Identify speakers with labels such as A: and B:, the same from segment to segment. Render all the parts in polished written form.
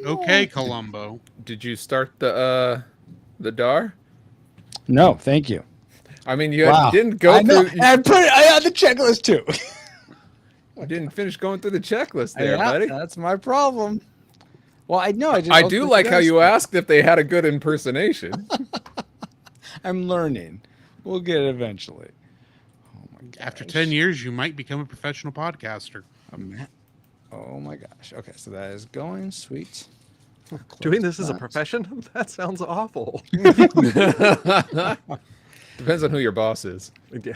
A: Okay, Columbo.
B: Did you start the DAR?
C: No, thank you.
B: I mean, you
C: Wow.
B: didn't go
C: I know.
B: through.
C: And I put it on the checklist too.
B: You didn't finish going through the checklist there,
C: Yeah,
B: buddy.
C: that's my problem. Well, I know. I just
B: I
C: also
B: do
C: let
B: like
C: you
B: how
C: guys
B: you
C: know.
B: asked if they had a good impersonation.
C: I'm learning. We'll get it eventually. Oh my gosh.
A: After 10 years, you might become a professional podcaster.
C: Oh my gosh. Okay, so that is going sweet.
D: Doing this as a
C: that.
D: profession? That sounds awful.
B: Depends on who your boss is.
D: Yeah.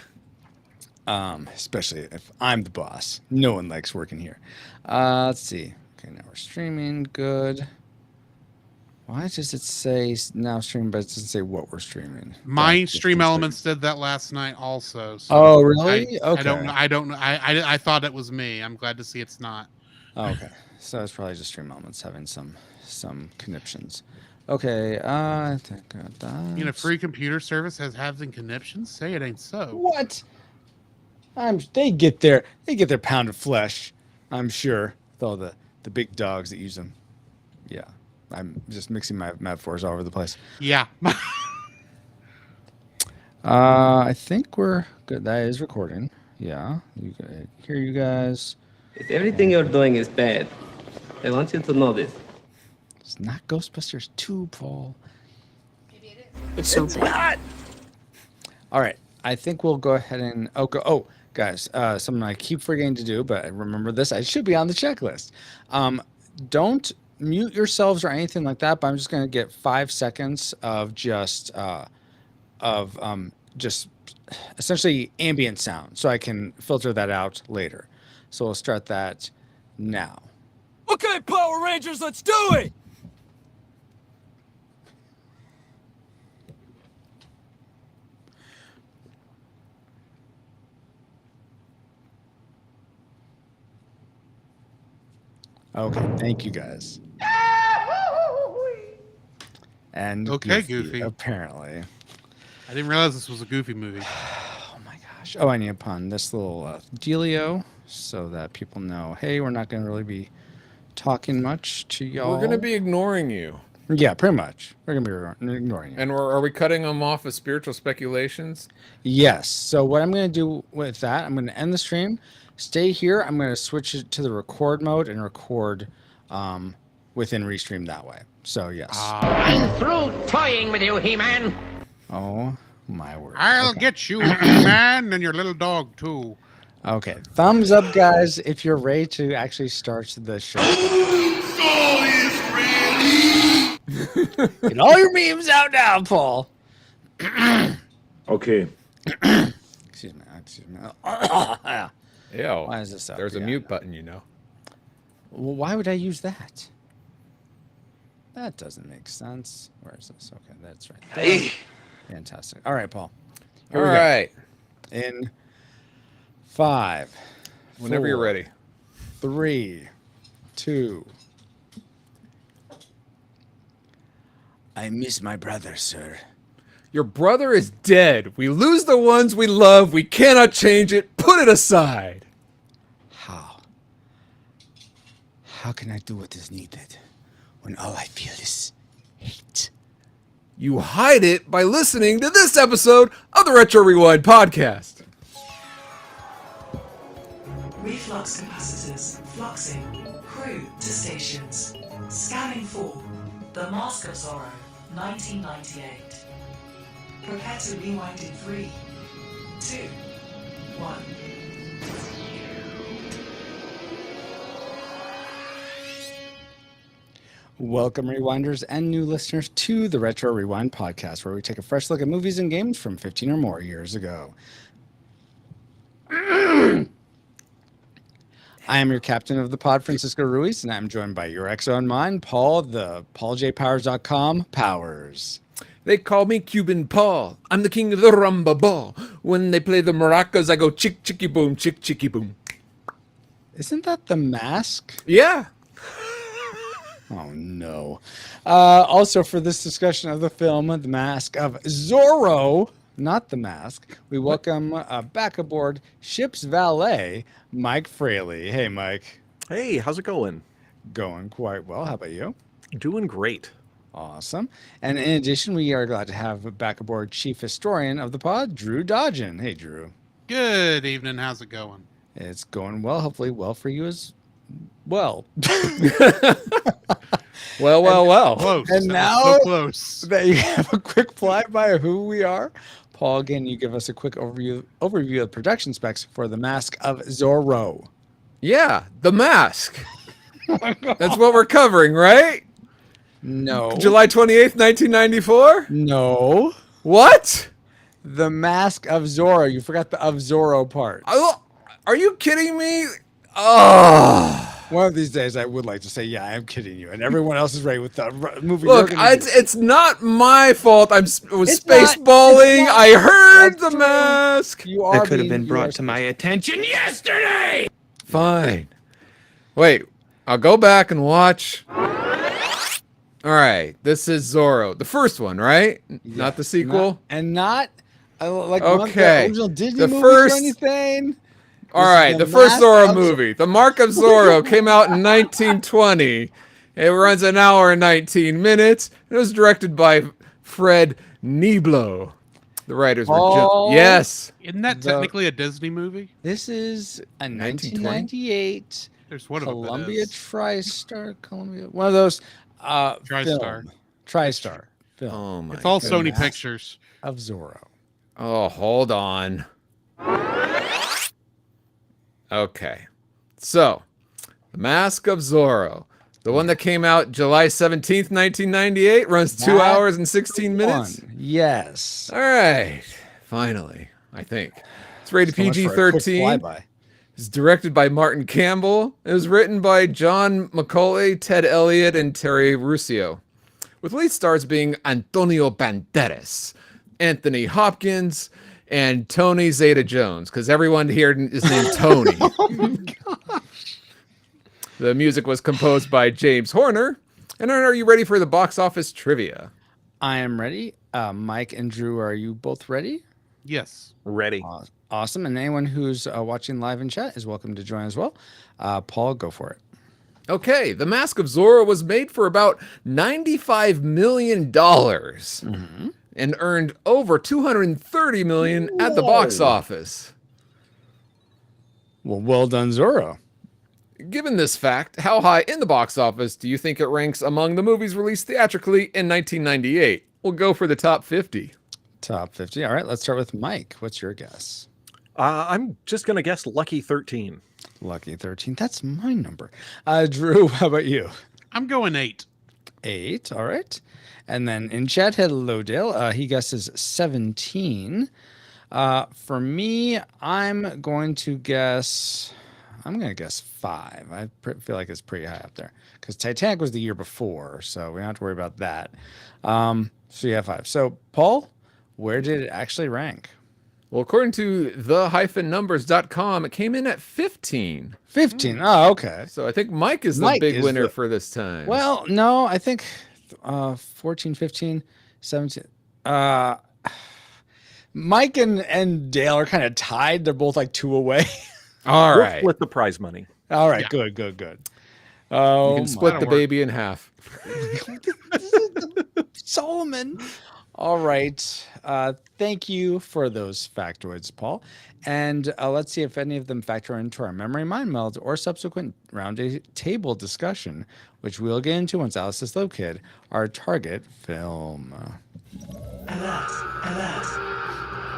C: Especially if I'm the boss. No one likes working here. Let's see. Okay, now we're streaming. Good. Why does it say now streaming, but it doesn't say what we're streaming?
A: My
C: That's
A: Stream
C: just
A: Elements did that last night also. So
C: Oh, really?
A: I don't
C: Okay.
A: know. I don't know. I thought it was me. I'm glad to see it's not.
C: Okay, so it's probably just Stream Elements having some conniptions. Okay, I think I got that.
A: You know, free computer service has having conniptions. Say it ain't so.
C: What? They get their pound of flesh. I'm sure with all the big dogs that use them. Yeah, I'm just mixing my metaphors all over the place.
A: Yeah.
C: I think we're good. That is recording. Yeah, hear you guys.
E: If everything you're doing is bad, I want you to know this.
C: It's not Ghostbusters 2, Paul.
F: It's so bad.
C: All right, I think we'll go ahead and oh guys, something I keep forgetting to do, but I remember this. I should be on the checklist. Don't mute yourselves or anything like that. But I'm just gonna get 5 seconds of just essentially ambient sound, so I can filter that out later. So we'll start that now.
G: Okay, Power Rangers, let's do it!
C: Okay, thank you guys. And
A: Okay, Goofy.
C: apparently.
A: I didn't realize this was a Goofy movie.
C: Oh my gosh. Oh, I need to pun this little dealio so that people know, hey, we're not going to really be talking much to y'all.
B: We're gonna be ignoring you.
C: Yeah, pretty much. We're going to be ignoring you.
B: And are we cutting them off as spiritual speculations?
C: Yes. So what I'm going to do with that, I'm going to end the stream. Stay here. I'm going to switch it to the record mode and record within Restream that way. So, yes.
H: I'm through toying with you, He-Man.
C: Oh, my word.
A: I'll
C: Okay.
A: get you, man, and your little dog, too.
C: Okay. Thumbs up, guys, if you're ready to actually start the show. Get all your memes out now, Paul.
I: Okay.
C: Excuse me.
B: Ew.
C: Why is this up?
B: There's a
C: Yeah.
B: mute button, you know.
C: Well, why would I use that? That doesn't make sense. Where is this? Okay, that's right.
I: Hey.
C: Fantastic. All right, Paul.
B: All right.
C: In 5.
B: Whenever you're
C: 4,
B: ready.
C: 3, 2. I miss my brother, sir.
B: Your brother is dead. We lose the ones we love. We cannot change it. Put it aside.
C: How? How can I do what is needed when all I feel is hate?
B: You hide it by listening to this episode of the Retro Rewind podcast.
J: Reflux capacitors fluxing. Crew to stations. Scanning for The Mask of Zorro, 1998. Prepare to rewind in 3, 2, 1.
C: Welcome, rewinders and new listeners, to the Retro Rewind podcast, where we take a fresh look at movies and games from 15 or more years ago. I am your captain of the pod, Francisco Ruiz, and I'm joined by your exo and mine, Paul, the PaulJPowers.com Powers.
B: They call me Cuban Paul. I'm the king of the rumba ball. When they play the maracas, I go chick chicky boom, chick chicky boom.
C: Isn't that The Mask?
B: Yeah.
C: Oh, no. Also, for this discussion of the film, The Mask of Zorro, not The Mask, we welcome back aboard ship's valet, Mike Fraley. Hey, Mike.
D: Hey, how's it going?
C: Going quite well. How about you?
D: Doing great.
C: Awesome. And in addition, we are glad to have back aboard Chief Historian of the pod, Drew Dodgen. Hey, Drew.
A: Good evening. How's it going?
C: It's going well. Hopefully, well for you as well.
B: Well.
A: Close.
C: And
A: That
C: now-
A: was so close.
C: That you have a quick flyby of who we are. Paul, again, you give us a quick overview of production specs for The Mask of Zorro.
B: Yeah, The Mask. That's what we're covering, right?
C: No.
B: July 28th, 1994?
C: No.
B: What?
C: The Mask of Zorro. You forgot the of Zorro part.
B: Oh, are you kidding me? Oh.
C: One of these days, I would like to say, yeah, I am kidding you. And everyone else is right with the movie.
B: Look,
C: you're gonna do.
B: it's not my fault. I was
C: It's
B: spaceballing.
C: not.
B: I heard
C: That's
B: The
C: true.
B: Mask.
C: You are
H: That could have
C: being-
H: been
C: you are-
H: brought to my attention yesterday.
B: Fine. Wait, I'll go back and watch. All right, this is Zorro, the first one, right? Not the sequel.
C: Not like
B: Okay.
C: the original Disney
B: The
C: movies
B: first-
C: or anything.
B: All
C: This is
B: right,
C: The
B: the first
C: Mask
B: Zorro
C: of
B: movie, The Mark of Zorro, came out in 1920. It runs an hour and 19 minutes. It was directed by Fred Niblo. The writers were
C: Oh.
B: yes.
A: Isn't that
C: The-
A: technically a Disney movie?
C: This is a
B: 1920?
C: 1998
A: There's one of them.
C: Columbia
A: That is.
C: TriStar. Columbia, one of those
A: TriStar.
C: TriStar film
B: Oh my.
A: It's all Sony
C: goodness.
A: Pictures.
C: of Zorro.
B: Oh, hold on. Okay. So, The Mask of Zorro. The one that came out July 17th, 1998, runs 2
C: That
B: hours and 16 minutes.
C: One. Yes.
B: All right. Finally, I think. It's rated
C: So much for a quick
B: PG-13.
C: flyby.
B: It's directed by Martin Campbell. It was written by John McCauley, Ted Elliott, and Terry Ruscio, with lead stars being Antonio Banderas, Anthony Hopkins, and Tony Zeta-Jones, because everyone here is named Tony. The music was composed by James Horner. And are you ready for the box office trivia?
C: I am ready. Mike and Drew, are you both ready?
A: Yes.
D: Ready.
C: Awesome. And anyone who's watching live in chat is welcome to join as well. Paul, go for it.
B: Okay, The Mask of Zorro was made for about $95 million and earned over $230 million at the box office.
C: Well done, Zorro.
B: Given this fact, how high in the box office do you think it ranks among the movies released theatrically in 1998? We'll go for the top 50.
C: Top 50. All right, let's start with Mike. What's your guess?
D: I'm just going to guess Lucky 13.
C: Lucky 13. That's my number. Drew, how about you?
A: I'm going 8.
C: 8. All right. And then in chat, hello, Dale. He guesses 17. For me, I'm going to guess 5. I feel like it's pretty high up there because Titanic was the year before, so we don't have to worry about that. So yeah, 5. So Paul, where did it actually rank?
B: Well, according to the-numbers.com, it came in at 15.
C: 15. Oh, okay.
B: So I think Mike is the
C: Mike
B: big
C: is
B: winner
C: the-
B: for this time.
C: Well, no, I think 14, 15, 17. Mike and Dale are kind of tied. They're both like 2 away.
B: all
D: We'll
B: right.
D: split the prize money.
C: All right,
A: Yeah.
C: good. Oh,
B: You can split
A: my.
B: the baby in half.
C: Solomon. All right. Thank you for those factoids, Paul. And let's see if any of them factor into our memory mind meld or subsequent round table discussion, which we'll get into once Alice is Slow Kid, our target film.
J: Alert, alert.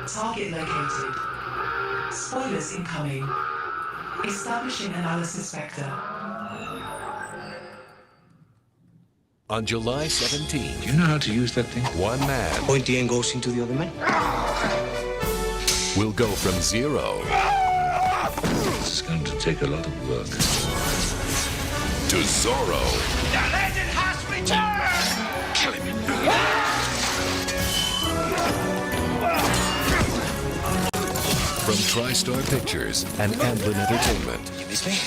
J: Target located. Spoilers incoming. Establishing analysis vector.
I: On July 17th,
K: You know how to use that thing?
I: one man
K: Point the end goes into the other man.
I: will go from zero
K: This is going to take a lot of work.
I: to Zorro.
H: The legend has returned!
K: Kill him.
I: From TriStar Pictures and Amblin Entertainment.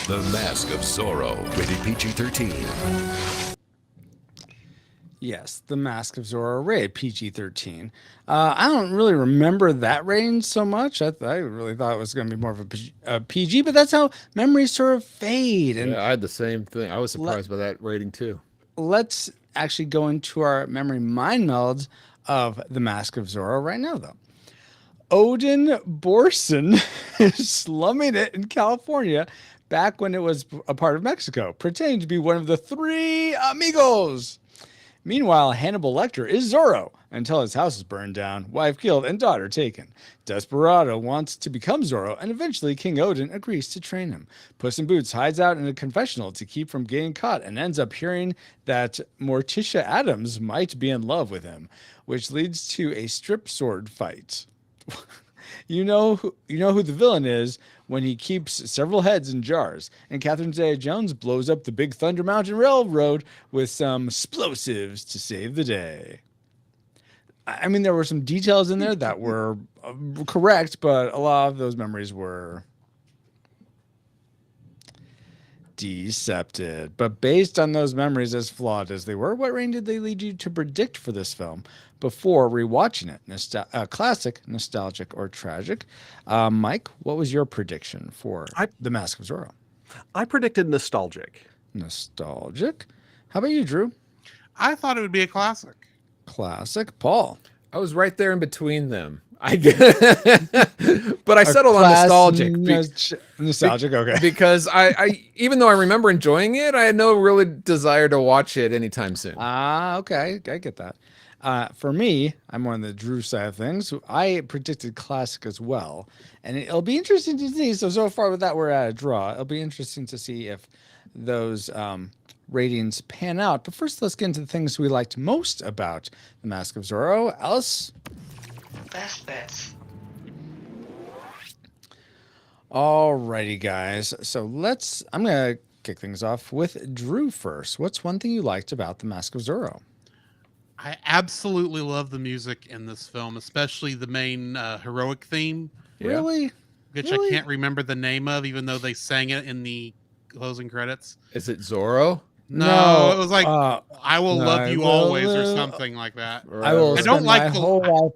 I: The Mask of Zorro, rated PG-13.
C: Yes, The Mask of Zorro, rated PG-13. I don't really remember that range so much. I really thought it was going to be more of a PG, but that's how memories sort of fade. And
B: Yeah, I had the same thing. I was surprised by that rating too.
C: let's actually go into our memory mind melds of The Mask of Zorro right now, though. Odin Borson is slumming it in California back when it was a part of Mexico, pretending to be one of the three amigos. Meanwhile, Hannibal Lecter is Zorro until his house is burned down, wife killed, and daughter taken. Desperado wants to become Zorro, and eventually King Odin agrees to train him. Puss in Boots hides out in a confessional to keep from getting caught and ends up hearing that Morticia Adams might be in love with him, which leads to a strip sword fight. You know who the villain is when he keeps several heads in jars, and Catherine Zeta-Jones blows up the Big Thunder Mountain Railroad with some explosives to save the day. I mean, there were some details in there that were correct, but a lot of those memories were deceptive. But based on those memories, as flawed as they were, what rating did they lead you to predict for this film before rewatching it? Classic, nostalgic, or tragic? Mike, what was your prediction for The Mask of Zorro?
D: I predicted nostalgic.
C: Nostalgic. How about you, Drew?
A: I thought it would be a classic.
C: Classic. Paul?
B: I was right there in between them. But I settled on nostalgic.
C: Nostalgic, okay.
B: Because I even though I remember enjoying it, I had no really desire to watch it anytime soon.
C: Okay. I get that. For me, I'm on the Drew side of things. I predicted classic as well. And it'll be interesting to see. So far with that, we're at a draw. It'll be interesting to see if those ratings pan out. But first, let's get into the things we liked most about The Mask of Zorro. Alice?
J: Best bets.
C: Alrighty, guys. So I'm going to kick things off with Drew first. What's one thing you liked about The Mask of Zorro?
A: I absolutely love the music in this film, especially the main heroic theme.
C: Really?
A: Which I can't remember the name of, even though they sang it in the closing credits.
B: Is it Zorro?
A: No, it was like "I Will Love You Always" or
C: live.
A: something like that.
C: I will.
A: I don't like
C: my
A: the
C: whole life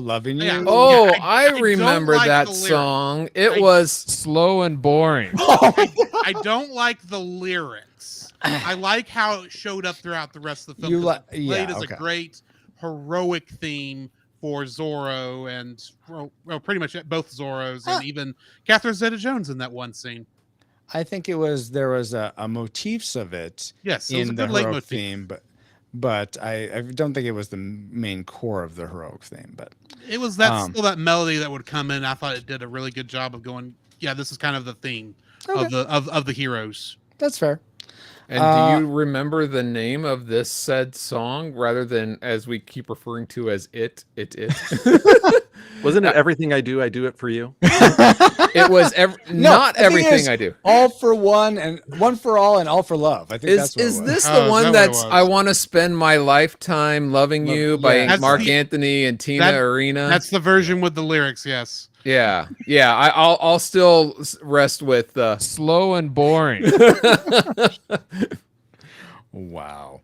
C: loving you.
A: Yeah.
B: Oh,
A: Yeah,
B: I
A: don't
B: remember
A: like
B: that
A: the lyrics.
B: song. It was
G: Slow and boring.
A: I don't like the lyrics. I like how it showed up throughout the rest of the film.
C: You
A: 'cause
C: li-
A: it played
C: yeah,
A: as
C: okay.
A: a great heroic theme for Zorro and well, pretty much both Zorros and even Catherine Zeta-Jones in that one scene.
C: I think there was a motifs of it.
A: Yes, it was
C: in
A: a
C: the
A: good
C: heroic
A: leitmotif.
C: theme, but I don't think it was the main core of the heroic theme. But
A: It was still that melody that would come in. I thought it did a really good job of going. Yeah, this is kind of the theme of the heroes.
C: that's fair.
B: And do you remember the name of this said song rather than as we keep referring to as it?
D: Wasn't it Everything I Do It For You?
B: It was not everything I do.
C: All for one and one for all and all for love. I think that's what it
B: Is
C: was.
B: this
A: Oh,
B: the
A: is
B: one
A: that what it
B: that's
A: was?
B: I Want to Spend My Lifetime Loving You by
C: That's
B: Mark
A: the-
B: Anthony and Tina Arena?
A: That's the version with the lyrics. Yes.
B: Yeah. I'll still rest with
G: Slow and boring.
C: Wow.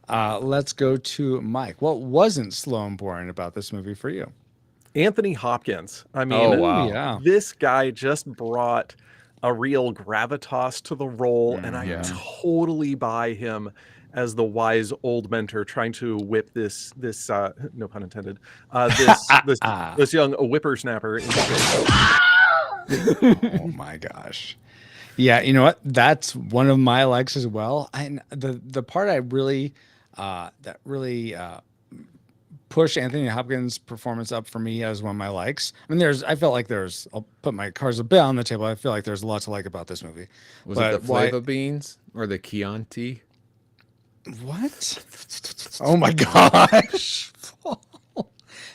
C: Let's go to Mike. What wasn't slow and boring about this movie for you?
D: Anthony Hopkins. I mean,
B: Oh, wow.
C: Yeah.
D: this guy just brought a real gravitas to the role, and I totally buy him as the wise old mentor trying to whip this no pun intended, this young whippersnapper into shape.
C: Oh my gosh. Yeah, you know what? That's one of my likes as well. The part I really push Anthony Hopkins' performance up for me as one of my likes. I mean, I'll put my cards a bit on the table. I feel like there's a lot to like about this movie.
B: Was it the Flava Beans or the Chianti?
C: What? Oh my gosh.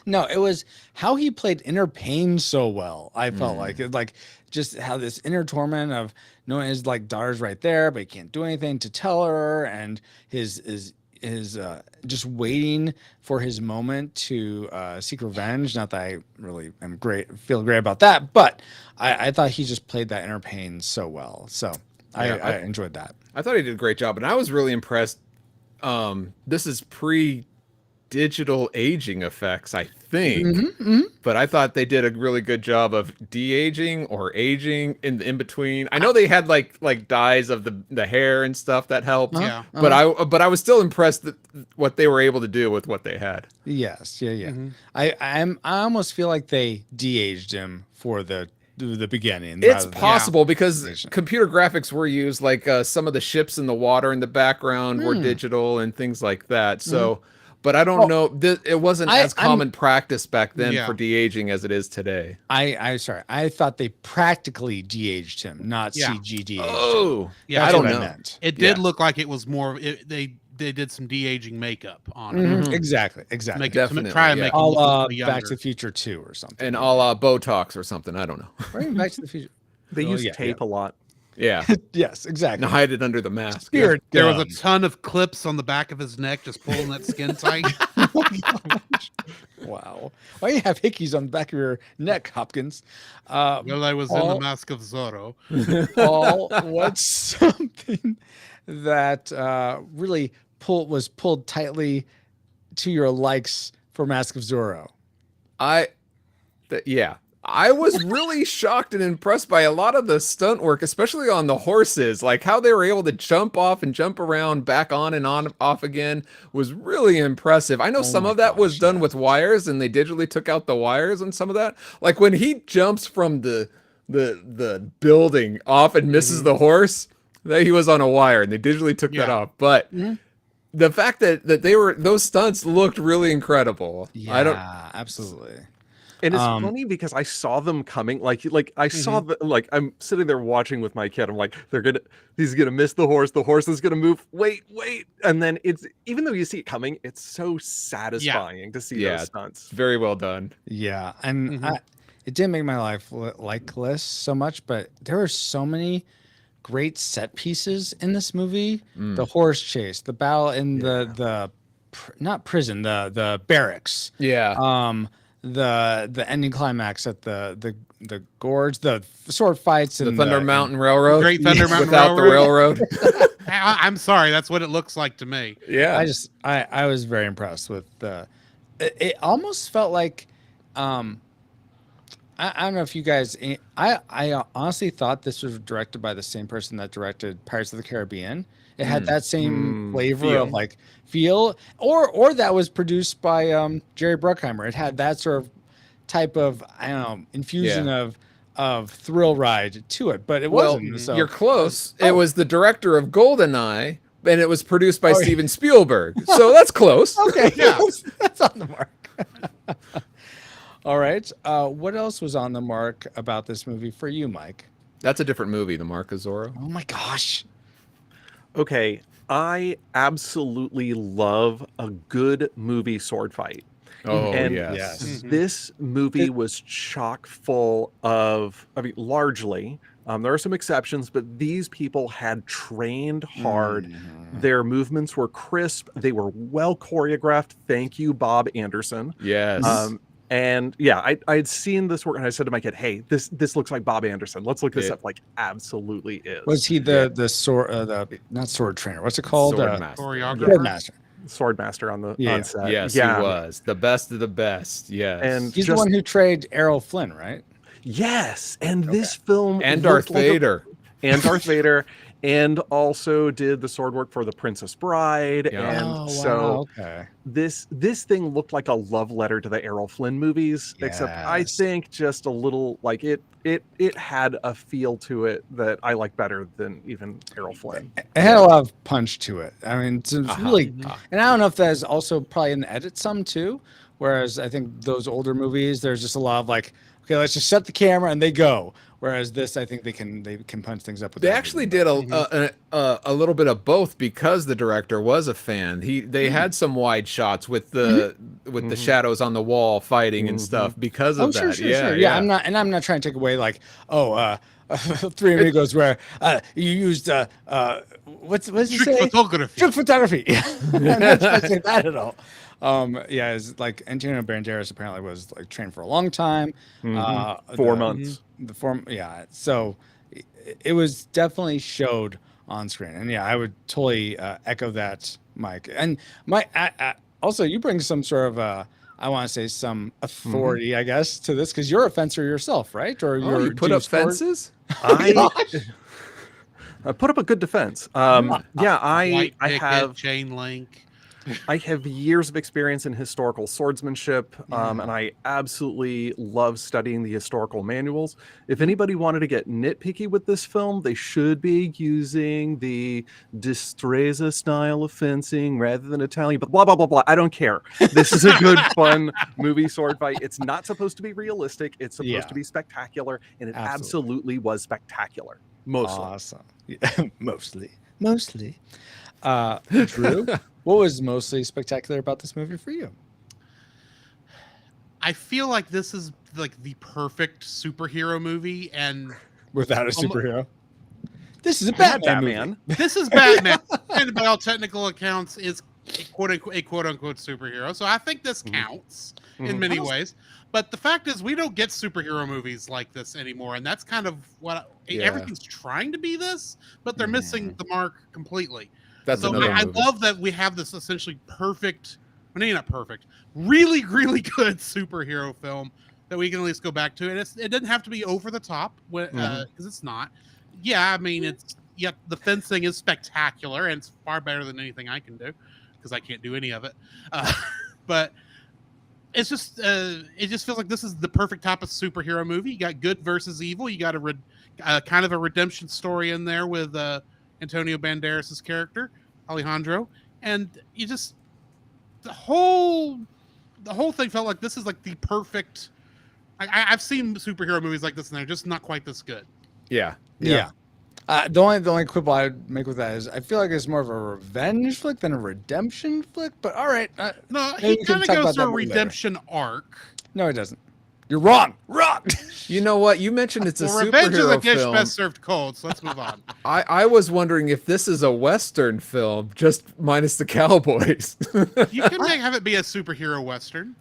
C: No, it was how he played inner pain so well. I felt like just how this inner torment of knowing his daughter's right there, but he can't do anything to tell her, and his just waiting for his moment to seek revenge. Not that I really feel great about that, but I thought he just played that inner pain so well. So I enjoyed that.
B: I thought he did a great job, and I was really impressed. This is pre-digital aging effects, I think. But I thought they did a really good job of de-aging or aging in between. I know they had like dyes of the hair and stuff that helped.
A: Yeah.
B: But I was still impressed that what they were able to do with what they had.
C: Yes, yeah. I almost feel like they de-aged him for the beginning.
B: It's
C: rather than-
B: possible because computer graphics were used, like some of the ships in the water in the background were digital and things like that. So, but I don't know. It wasn't as common practice back then for de-aging as it is today.
C: Sorry. I thought they practically de-aged him, not CG de-aged him.
B: Oh,
A: Yeah,
B: I don't
C: what
B: know.
C: meant.
A: It did look like it was more. They did some de-aging makeup on it.
C: Exactly.
A: Make
B: Definitely,
A: it, try and make it
C: All
A: look a little younger.
C: Back to the Future 2 or something.
B: And a la Botox or something. I don't know.
C: Or even Back to the Future.
D: They use tape a lot.
B: Yeah.
C: Yes, exactly.
B: And hide it under the mask.
C: Spirit
A: There was
C: gun.
A: a ton of clips on the back of his neck, just pulling that skin tight.
C: Wow. Why do you have hickeys on the back of your neck, Hopkins?
A: Well, I was in the Mask of Zorro.
C: Paul, what's something that really was pulled tightly to your likes for Mask of Zorro?
B: I was really shocked and impressed by a lot of the stunt work, especially on the horses. Like how they were able to jump off and jump around, back on and on, off again, was really impressive. I know some of that was done with wires, and they digitally took out the wires and some of that. Like when he jumps from the building off and misses the horse, that he was on a wire, and they digitally took that off. But the fact that those stunts looked really incredible.
C: Yeah, absolutely.
D: And it's funny because I saw them coming, like I saw I'm sitting there watching with my kid. I'm like, he's gonna miss the horse is gonna move. Wait, and then even though you see it coming, it's so satisfying to see those stunts.
B: Very well done.
C: Yeah, and it didn't make my life like list so much, but there were so many great set pieces in this movie. The horse chase, the battle in the not prison, the barracks.
B: Yeah.
C: The ending climax at the gorge, the sword fights, and
B: the Thunder Mountain Railroad.
A: Great Thunder Mountain
B: without the railroad.
A: I'm sorry, that's what it looks like to me.
B: Yeah.
C: I was very impressed with it almost felt like I don't know if you guys I honestly thought this was directed by the same person that directed Pirates of the Caribbean. It had that same flavor of like feel, or that was produced by Jerry Bruckheimer. It had that sort of type of, I don't know, infusion of thrill ride to it, but it wasn't. So
B: you're close. It was the director of GoldenEye, and it was produced by Steven Spielberg. So that's close.
C: Okay, yeah, that's on the mark. All right. What else was on the mark about this movie for you, Mike?
B: That's a different movie, The Mark of Zorro.
C: Oh my gosh.
D: Okay, I absolutely love a good movie sword fight.
B: Oh,
D: and
B: yes.
D: This movie was chock full of, largely, there are some exceptions, but these people had trained hard. Their movements were crisp. They were well choreographed. Thank you, Bob Anderson.
B: Yes.
D: And yeah, I had seen this work, and I said to my kid, "Hey, this looks like Bob Anderson. Let's look this up." Like, absolutely is.
C: Was he the sword not sword trainer? What's it called?
B: Sword master.
A: Choreographer.
D: Sword master on
C: Yeah.
D: set.
B: Yes, he was the best of the best. Yes,
D: And
C: he's the one who trained Errol Flynn, right?
D: Yes, and this film
B: and Darth Vader,
D: and also did the sword work for The Princess Bride. And this thing looked like a love letter to the Errol Flynn movies, except I think just a little like it had a feel to it that I like better than even Errol Flynn.
C: It had a lot of punch to it. I mean, it's really, and I don't know if that's also probably in the edit some too. Whereas I think those older movies, there's just a lot of like, okay, let's just set the camera and they go. Whereas this, I think they can punch things up with.
B: They actually did a little bit of both because the director was a fan. They had some wide shots with the shadows on the wall fighting and stuff because of that.
C: Sure. Yeah, I'm not trying to take away like Three Amigos where you used what's it say?
A: Photography.
C: Trick photography. I'm not trying to say that at all. It's like Antonio Banderas apparently was like trained for a long time.
D: 4 months.
C: So it was definitely showed on screen, and I would totally echo that, Mike. And Mike, also you bring some sort of I want to say some authority, I guess, to this because you're a fencer yourself, right? Or
B: Oh, you put
C: do
B: up fences?
D: I put up a good defense.
A: White
D: I
A: picket,
D: have
A: chain link.
D: I have years of experience in historical swordsmanship, and I absolutely love studying the historical manuals. If anybody wanted to get nitpicky with this film, they should be using the Destreza style of fencing rather than Italian, but blah, blah, blah, blah. I don't care. This is a good, fun movie sword fight. It's not supposed to be realistic. It's supposed to be spectacular, and it absolutely was spectacular. Mostly.
C: Awesome. Yeah, mostly. Drew, what was mostly spectacular about this movie for you?
A: I feel like this is like the perfect superhero movie, and
C: without a superhero, this is a Batman movie.
A: This is Batman, and by all technical accounts, is a quote unquote superhero. So I think this counts in many ways. But the fact is, we don't get superhero movies like this anymore, and that's kind of what everything's trying to be this, but they're missing the mark completely.
B: That's
A: so
B: another
A: I
B: movie.
A: love that we have this essentially perfect, maybe not perfect, really, really good superhero film that we can at least go back to. And it doesn't have to be over the top because it's not. Yeah, I mean, the fencing is spectacular and it's far better than anything I can do because I can't do any of it. But it's just it just feels like this is the perfect type of superhero movie. You got good versus evil. You got a kind of a redemption story in there with Antonio Banderas' character Alejandro, and you just the whole thing felt like this is like the perfect. I've seen superhero movies like this, and they're just not quite this good.
C: Yeah. The only quibble I'd make with that is I feel like it's more of a revenge flick than a redemption flick. But all right,
A: no, he kind of goes through a redemption arc.
C: No, he doesn't. You're wrong.
B: You know what? You mentioned it's a
A: Revenge is a
B: superhero
A: dish
B: film.
A: best served cold. So let's move on.
B: I was wondering if this is a Western film, just minus the cowboys.
A: You can have it be a superhero Western.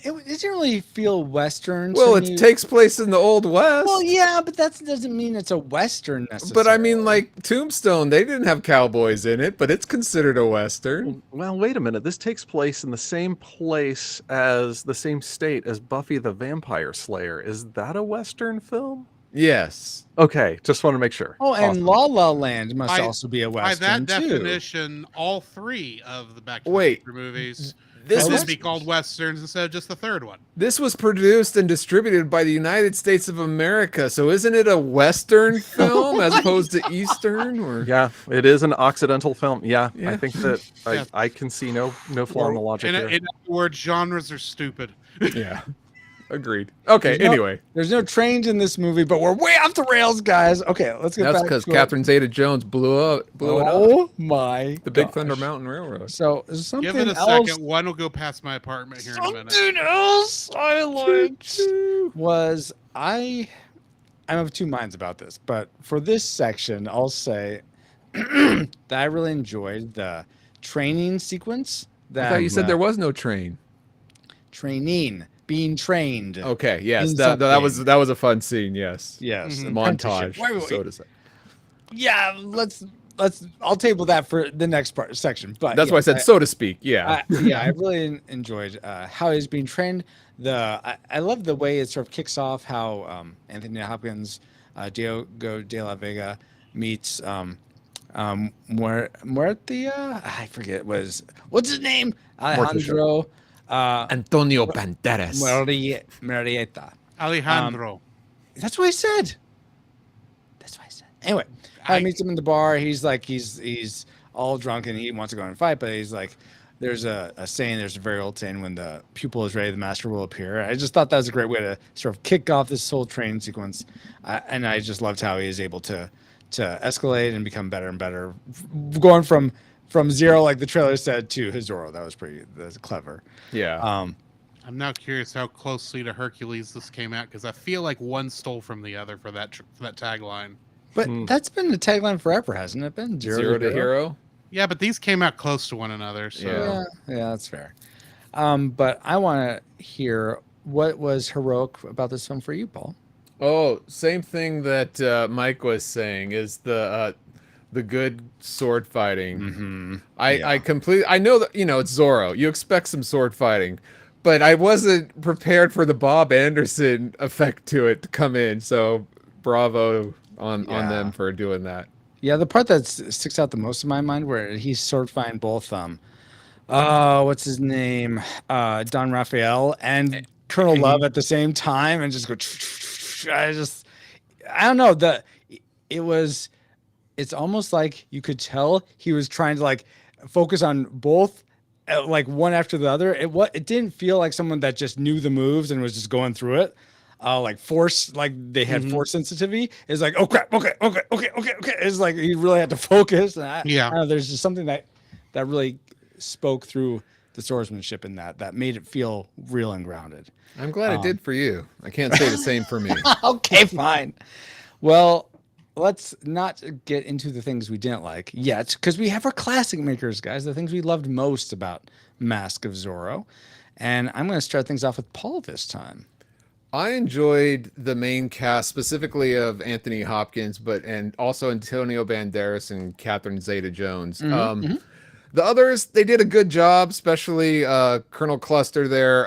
C: It doesn't really feel Western.
B: Well,
C: to
B: it
C: me.
B: takes place in the Old West.
C: Well, yeah, but that doesn't mean it's a Western necessarily.
B: But I mean, like Tombstone, they didn't have cowboys in it, but it's considered a Western.
D: Well, wait a minute. This takes place in the same place as the same state as Buffy the Vampire Slayer. Is that a Western film?
B: Yes.
D: Okay, just want to make sure.
C: Oh, and
D: Awesome.
C: La La Land must also be a Western
A: By that
C: too.
A: definition, all three of the Back to the Future movies
B: this
A: would be called Westerns instead of just the third one.
B: This was produced and distributed by the United States of America, so isn't it a Western film as opposed to Eastern? Or
D: Yeah, it is an Occidental film. Yeah.
B: Yeah.
D: I think that I can see no flaw in the logic
A: In
D: here.
A: other words, genres are stupid.
B: Yeah. Agreed. Okay, anyway.
C: There's no trains in this movie, but we're way off the rails, guys. Okay, let's get
B: That's
C: back
B: because
C: to
B: Catherine Zeta-Jones blew it up.
C: Oh my!
B: The Big Thunder Mountain Railroad.
C: So something
A: Give it a
C: else.
A: second. One will go past my apartment here in a minute.
C: Something else I liked was I'm of two minds about this, but for this section, I'll say that I really enjoyed the training sequence.
B: I thought you said there was no train.
C: Being trained.
B: Okay, yes,
C: in
B: that was
C: something.
B: a fun scene. Yes,
C: Yes,
B: montage.
C: Wait.
B: So to say.
C: Yeah, let's. I'll table that for the next section. But
B: That's why I said so to speak. Yeah.
C: I really enjoyed how he's being trained. I love the way it sort of kicks off how Anthony Hopkins, Diogo de la Vega meets Muerte. I forget what's his name? Alejandro.
B: Antonio Banderas.
C: Murrieta.
A: Alejandro.
C: That's what I said. Anyway, I meets him in the bar. He's all drunk and he wants to go and fight, but he's like, there's a saying, there's a very old saying, when the pupil is ready, the master will appear. I just thought that was a great way to sort of kick off this whole training sequence. And I just loved how he is able to escalate and become better and better, going from zero, like the trailer said, to his Zorro. That's clever.
B: Yeah.
A: I'm now curious how closely to Hercules this came out because I feel like one stole from the other for that tagline.
C: But that's been the tagline forever, hasn't it been?
B: Zero to hero.
A: Yeah, but these came out close to one another. So.
C: Yeah, that's fair. But I want to hear what was heroic about this film for you, Paul.
B: Oh, same thing that Mike was saying is the good sword fighting.
C: Mm-hmm.
B: I know that it's Zorro. You expect some sword fighting, but I wasn't prepared for the Bob Anderson effect to it to come in. So bravo on them for doing that.
C: Yeah, the part that sticks out the most in my mind, where he's sort of finding both what's his name, Don Raphael and Colonel Love at the same time, and just go. I don't know. It's almost like you could tell he was trying to like focus on both, like one after the other. It didn't feel like someone that just knew the moves and was just going through it. Like force, like they had force sensitivity. It's like, oh crap, okay. It's like he really had to focus. And I don't know, there's just something that really spoke through the swordsmanship in that made it feel real and grounded.
B: I'm glad it did for you. I can't say the same for me.
C: Okay, fine. Well, let's not get into the things we didn't like yet, because we have our classic makers, guys, the things we loved most about Mask of Zorro. And I'm going to start things off with Paul this time.
B: I enjoyed the main cast, specifically of Anthony Hopkins, and also Antonio Banderas and Catherine Zeta-Jones. The others, they did a good job, especially Colonel Cluster there.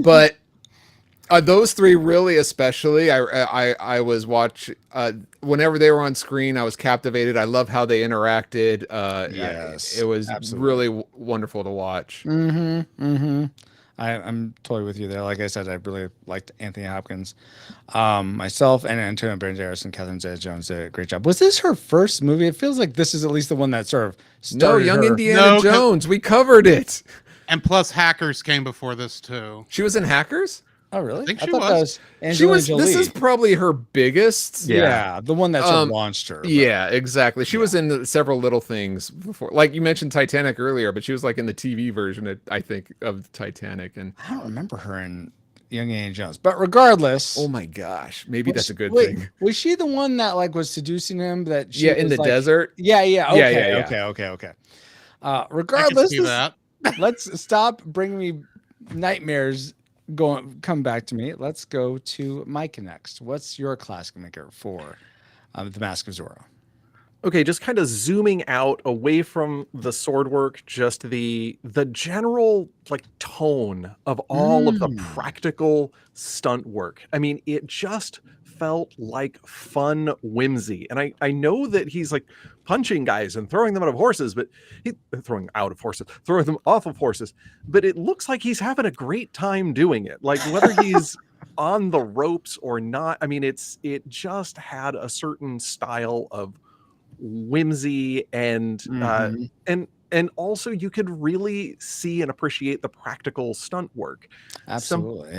B: But those three really, especially, I was watching whenever they were on screen. I was captivated. I love how they interacted.
C: Yes,
B: it was really wonderful to watch.
C: I'm totally with you there. Like I said, I really liked Anthony Hopkins. Myself and Antonio Banderas and Catherine Zeta-Jones did a great job. Was this her first movie? It feels like this is at least the one that sort of started
B: Young
C: her.
B: Indiana Jones. We covered it.
A: And plus, Hackers came before this too.
B: She was in Hackers?
C: Oh, really?
A: I think she
C: thought
A: was.
C: That was
B: She was.
C: Jolie.
B: This is probably her biggest.
C: Yeah, the one that sort of launched her. But.
B: Yeah, exactly. She was in several little things before. Like you mentioned Titanic earlier, but she was like in the TV version, I think, of Titanic. And
C: I don't remember her in Young Indiana Jones. But regardless,
B: oh my gosh, maybe that's a good
C: wait,
B: thing.
C: Was she the one that like was seducing him? That she
B: in
C: was,
B: the
C: like,
B: desert.
C: Yeah.
B: Yeah.
C: Okay. Regardless,
A: see that.
C: Let's stop bringing me nightmares. Come back to me. Let's go to Mike next. What's your classic maker for the Mask of Zorro?
D: Okay, just kind of zooming out away from the sword work, just the general like tone of all of the practical stunt work. I mean, it just felt like fun whimsy. And I know that he's like punching guys and throwing them out of horses, but throwing them off of horses, but it looks like he's having a great time doing it. Like whether he's on the ropes or not, I mean, it just had a certain style of whimsy and also you could really see and appreciate the practical stunt work.
C: Absolutely.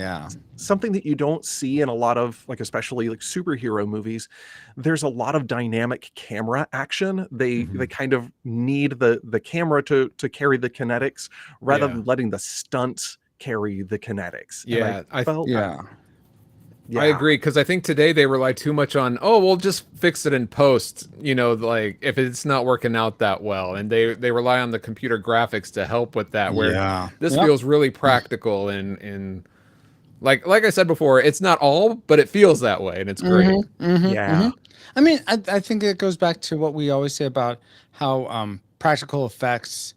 D: Something that you don't see in a lot of like, especially like superhero movies. There's a lot of dynamic camera action. They kind of need the camera to carry the kinetics rather than letting the stunts carry the kinetics.
B: Yeah,
D: I felt
B: I agree, because I think today they rely too much on, we'll just fix it in post, like if it's not working out that well, and they rely on the computer graphics to help with that, where this feels really practical and like I said before, it's not all, but it feels that way, and it's great.
C: I mean, I think it goes back to what we always say about how practical effects,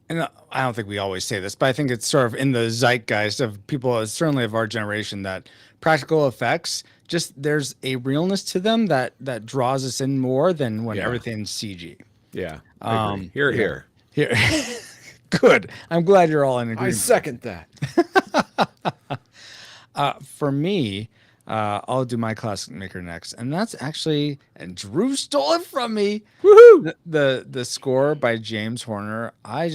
C: and I don't think we always say this, but I think it's sort of in the zeitgeist of people, certainly of our generation, that practical effects, just there's a realness to them that draws us in more than when everything's CG.
B: Yeah. I agree. Here.
C: Good. I'm glad you're all in agreement.
B: I second that.
C: For me, I'll do my classic maker next, and that's actually, and Drew stole it from me.
B: Woohoo!
C: The score by James Horner. I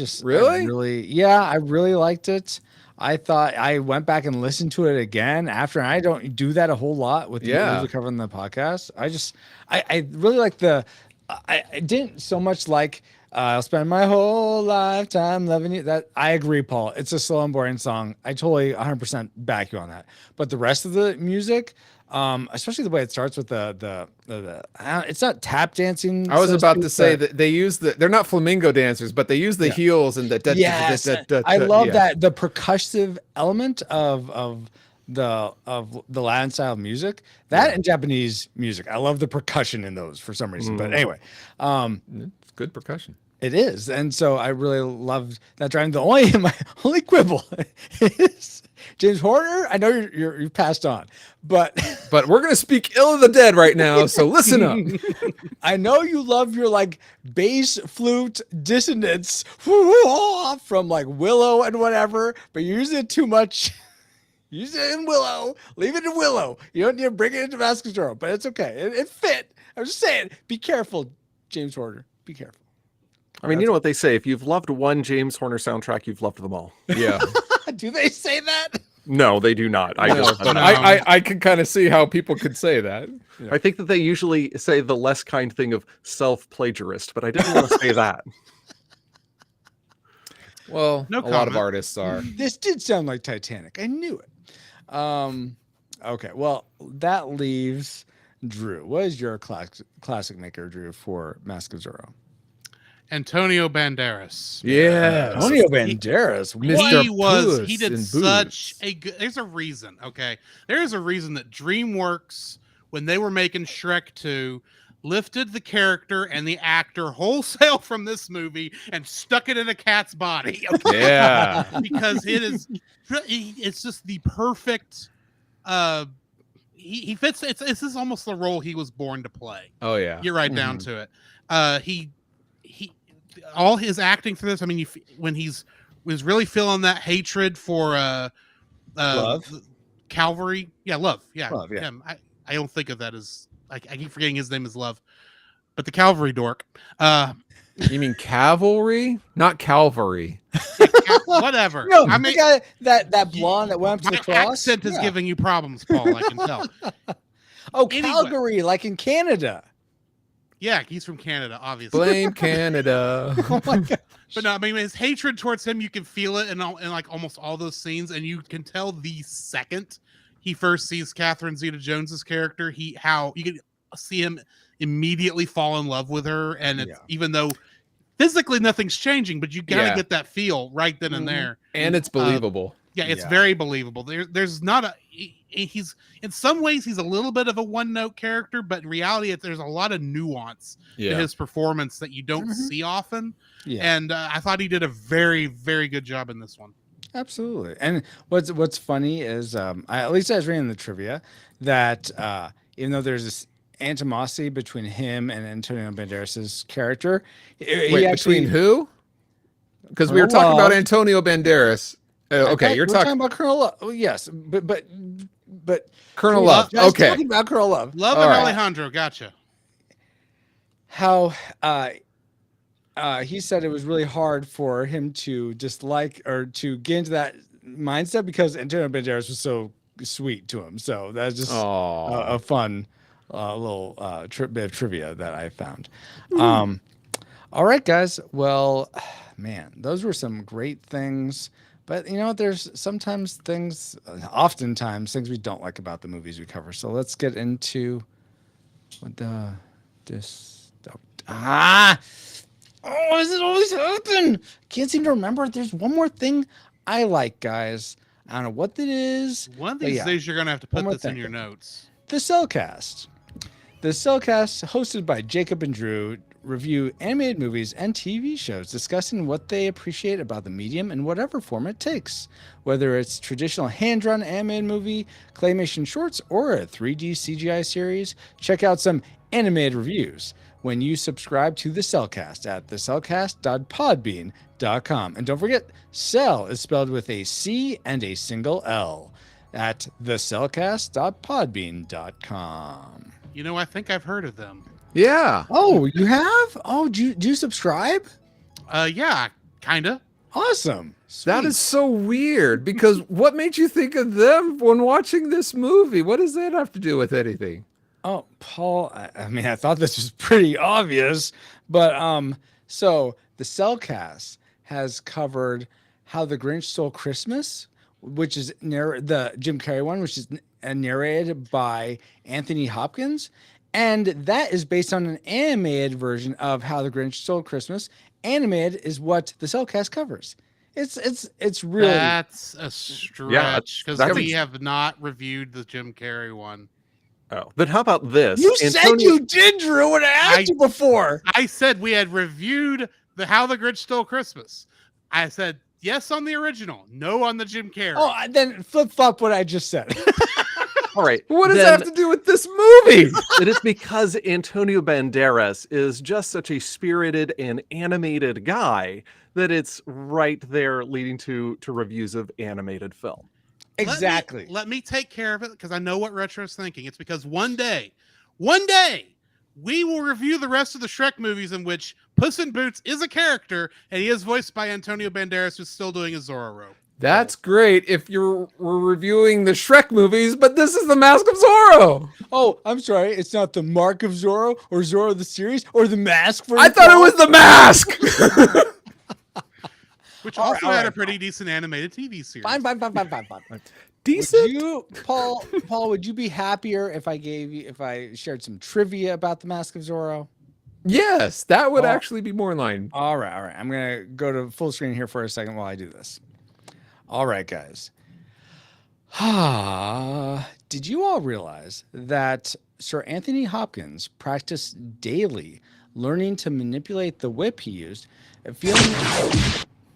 B: really
C: liked it. I thought I went back and listened to it again after, and I don't do that a whole lot with the music covering the podcast. I really like I didn't so much like I'll spend my whole lifetime loving you. That I agree, Paul. It's a slow and boring song. I totally 100% back you on that. But the rest of the music, especially the way it starts with the it's not tap dancing.
B: I was about to say that they use they're not flamingo dancers, but they use the heels and the
C: yes. I love that the percussive element of the Latin style music, that and Japanese music. I love the percussion in those for some reason. But anyway,
B: it's good percussion.
C: It is, and so I really loved that drawing. My only quibble is James Horner. I know you're passed on, but
B: we're gonna speak ill of the dead right now, so listen up.
C: I know you love your like bass flute dissonance from like Willow and whatever, but you're using it too much. Use it in Willow. Leave it in Willow. You don't need to bring it into Mask of Zorro, but it's okay. It fit. I'm just saying, be careful, James Horner. Be careful.
D: I mean, you know what they say. If you've loved one James Horner soundtrack, you've loved them all.
B: Yeah.
C: Do they say that?
D: No, they do not.
B: I can kind of see how people could say that.
D: Yeah. I think that they usually say the less kind thing of self-plagiarist, but I didn't want to say that.
B: Well, a lot of artists are.
C: This did sound like Titanic. I knew it. Okay, well, that leaves Drew. What is your classic maker, Drew, for Mask of Zorro?
A: Antonio Banderas.
B: Yeah,
C: Antonio Banderas.
A: He did such a good. There's a reason. Okay, there is a reason that DreamWorks, when they were making Shrek 2, lifted the character and the actor wholesale from this movie and stuck it in a cat's body. Okay?
B: Yeah,
A: because it's just the perfect. He fits. This is almost the role he was born to play.
B: Oh yeah,
A: you're right down to it. He all his acting for this. I mean, when was really feeling that hatred for
C: Love,
A: Calvary. Yeah, Love. Yeah,
C: Love, yeah.
A: Him. I don't think of that as. I keep forgetting his name is Love, but the Calvary dork.
B: You mean cavalry, not Calvary?
A: Whatever.
C: No,
A: I mean
C: that blonde that went up to the cross.
A: Accent is giving you problems, Paul. I can tell.
C: Calgary, like in Canada.
A: Yeah, he's from Canada, obviously.
B: Blame Canada.
C: Oh my god!
A: But no, I mean his hatred towards him, you can feel it in like almost all those scenes, and you can tell the second he first sees Catherine Zeta-Jones's character, how you can see him immediately fall in love with her, and it's, even though physically nothing's changing, but you gotta get that feel right then and there,
B: and it's believable.
A: It's very believable. There's not a he's in some ways he's a little bit of a one-note character, but in reality there's a lot of nuance to his performance that you don't see often. And I thought he did a very, very good job in this one.
C: Absolutely. And what's funny is at least I was reading the trivia that even though there's this animosity between him and Antonio Banderas' character,
B: between who? Because we were talking about Antonio Banderas. Okay, you're talking
C: about Colonel Love. Oh, yes, but
B: Colonel Love. Okay,
C: talking about Colonel Love.
A: Love and Alejandro. Gotcha.
C: How he said it was really hard for him to dislike or to get into that mindset because Antonio Banderas was so sweet to him. So that's just a fun little bit of trivia that I found. All right, guys. Well, man, those were some great things. But you know, there's oftentimes things we don't like about the movies we cover. So let's get into what this it always happen? Can't seem to remember. There's one more thing I like, guys. I don't know what it is.
A: One of these days you're gonna have to put this in your notes.
C: The Cellcast. The Cellcast, hosted by Jacob and Drew, review animated movies and TV shows, discussing what they appreciate about the medium in whatever form it takes. Whether it's traditional hand-drawn animated movie, claymation shorts, or a 3D CGI series, check out some animated reviews when you subscribe to The Cellcast at thecellcast.podbean.com. And don't forget, Cell is spelled with a C and a single L at thecellcast.podbean.com.
A: You know, I think I've heard of them.
B: Yeah.
C: Oh, you have? Oh, do you subscribe?
A: Yeah, kinda.
C: Awesome. Sweet.
B: That is so weird because what made you think of them when watching this movie? What does that have to do with anything?
C: Oh, Paul, I mean, I thought this was pretty obvious, but so the Cellcast has covered How the Grinch Stole Christmas, which is the Jim Carrey one, which is narrated by Anthony Hopkins. And that is based on an animated version of How the Grinch Stole Christmas. Animated is what the Cellcast covers. It's really
A: that's a stretch because we have not reviewed the Jim Carrey one.
D: Oh, then how about this?
C: You said you did, Drew, when I asked you before.
A: I said we had reviewed How the Grinch Stole Christmas. I said yes on the original, no on the Jim Carrey.
C: Oh, then flip-flop what I just said.
D: All right.
B: What does that have to do with this movie?
D: It is because Antonio Banderas is just such a spirited and animated guy that it's right there leading to reviews of animated film.
C: Exactly.
A: Let me take care of it because I know what Retro's thinking. It's because one day, we will review the rest of the Shrek movies in which Puss in Boots is a character and he is voiced by Antonio Banderas, who's still doing a Zorro role.
B: That's great if we're reviewing the Shrek movies, but this is the Mask of Zorro.
C: Oh, I'm sorry. It's not the Mark of Zorro or Zorro the series or the Mask for
B: I thought it was the Mask.
A: Which also had a pretty decent animated TV series.
C: Fine.
B: Decent.
C: Paul, would you be happier if I shared some trivia about the Mask of Zorro?
B: Yes, that would actually be more in line.
C: All right. I'm gonna go to full screen here for a second while I do this. All right, guys. Did you all realize that Sir Anthony Hopkins practiced daily learning to manipulate the whip he used,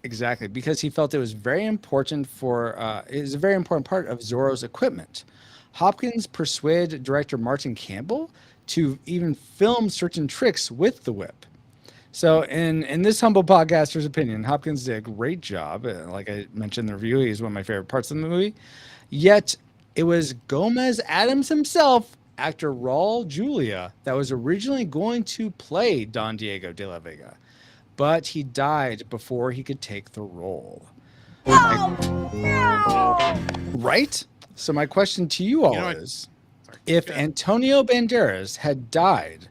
C: exactly, because he felt it was very important is a very important part of Zorro's equipment. Hopkins persuaded director Martin Campbell to even film certain tricks with the whip. So in this humble podcaster's opinion, Hopkins did a great job. Like I mentioned in the review, he's one of my favorite parts of the movie. Yet it was Gomez Adams himself, actor Raul Julia, that was originally going to play Don Diego de la Vega. But he died before he could take the role. Right? So my question to you all is, if Antonio Banderas had died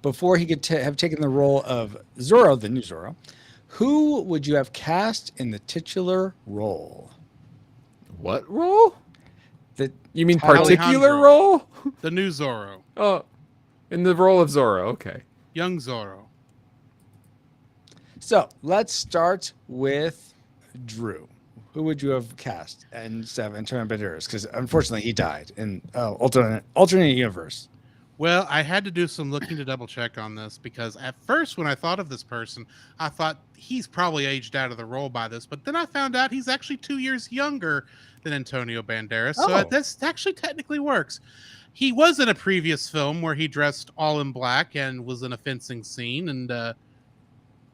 C: before he could have taken the role of Zorro, the new Zorro, who would you have cast in the titular role?
B: What role? You mean
A: Alejandro,
B: particular role?
A: The new Zorro.
B: Oh, in the role of Zorro. Okay.
A: Young Zorro.
C: So let's start with Drew. Who would you have cast instead of Antonio Banderas? Because unfortunately he died in alternate universe.
A: Well, I had to do some looking to double check on this because at first when I thought of this person, I thought he's probably aged out of the role by this, but then I found out he's actually 2 years younger than Antonio Banderas. So this actually technically works. He was in a previous film where he dressed all in black and was in a fencing scene and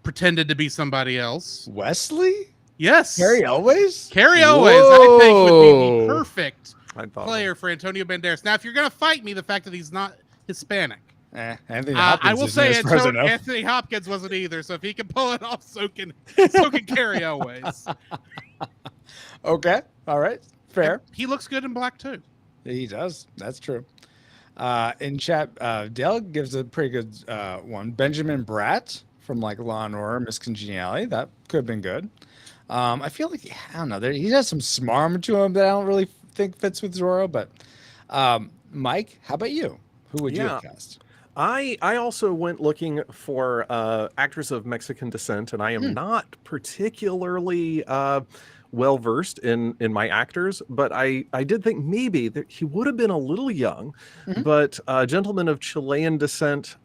A: pretended to be somebody else.
C: Wesley?
A: Yes.
C: Carrie Elways?
A: Carrie Elways, I think, would be the perfect player for Antonio Banderas. Now, if you're going to fight me, the fact that he's not Hispanic.
C: Anthony Hopkins
A: I will say Anthony Hopkins wasn't either, so if he can pull it off, so can Carrie Elways.
C: Okay. All right. Fair.
A: And he looks good in black, too.
C: He does. That's true. In chat, Dale gives a pretty good one. Benjamin Bratt from like Law and Order, Miss Congeniality. That could have been good. I feel like, I don't know, he has some smarm to him that I don't really think fits with Zorro. But Mike, how about you? Who would you have cast?
D: I also went looking for actors of Mexican descent, and I am not particularly well versed in my actors, but I did think maybe that he would have been a little young, but a gentleman of Chilean descent,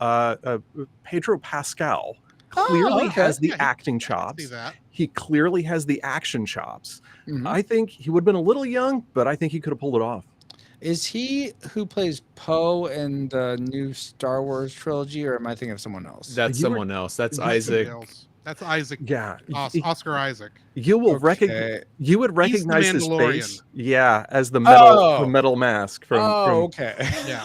D: Pedro Pascal, clearly has the acting chops. He clearly has the action chops. I think he would have been a little young, but I think he could have pulled it off.
C: Is he who plays Poe in the new Star Wars trilogy, or am I thinking of someone else?
B: That's someone else. That's Isaac.
A: That's Isaac.
D: Yeah,
A: Oscar Isaac.
D: You will recognize. You would recognize his face. Yeah, as the metal mask from.
A: Okay. Yeah.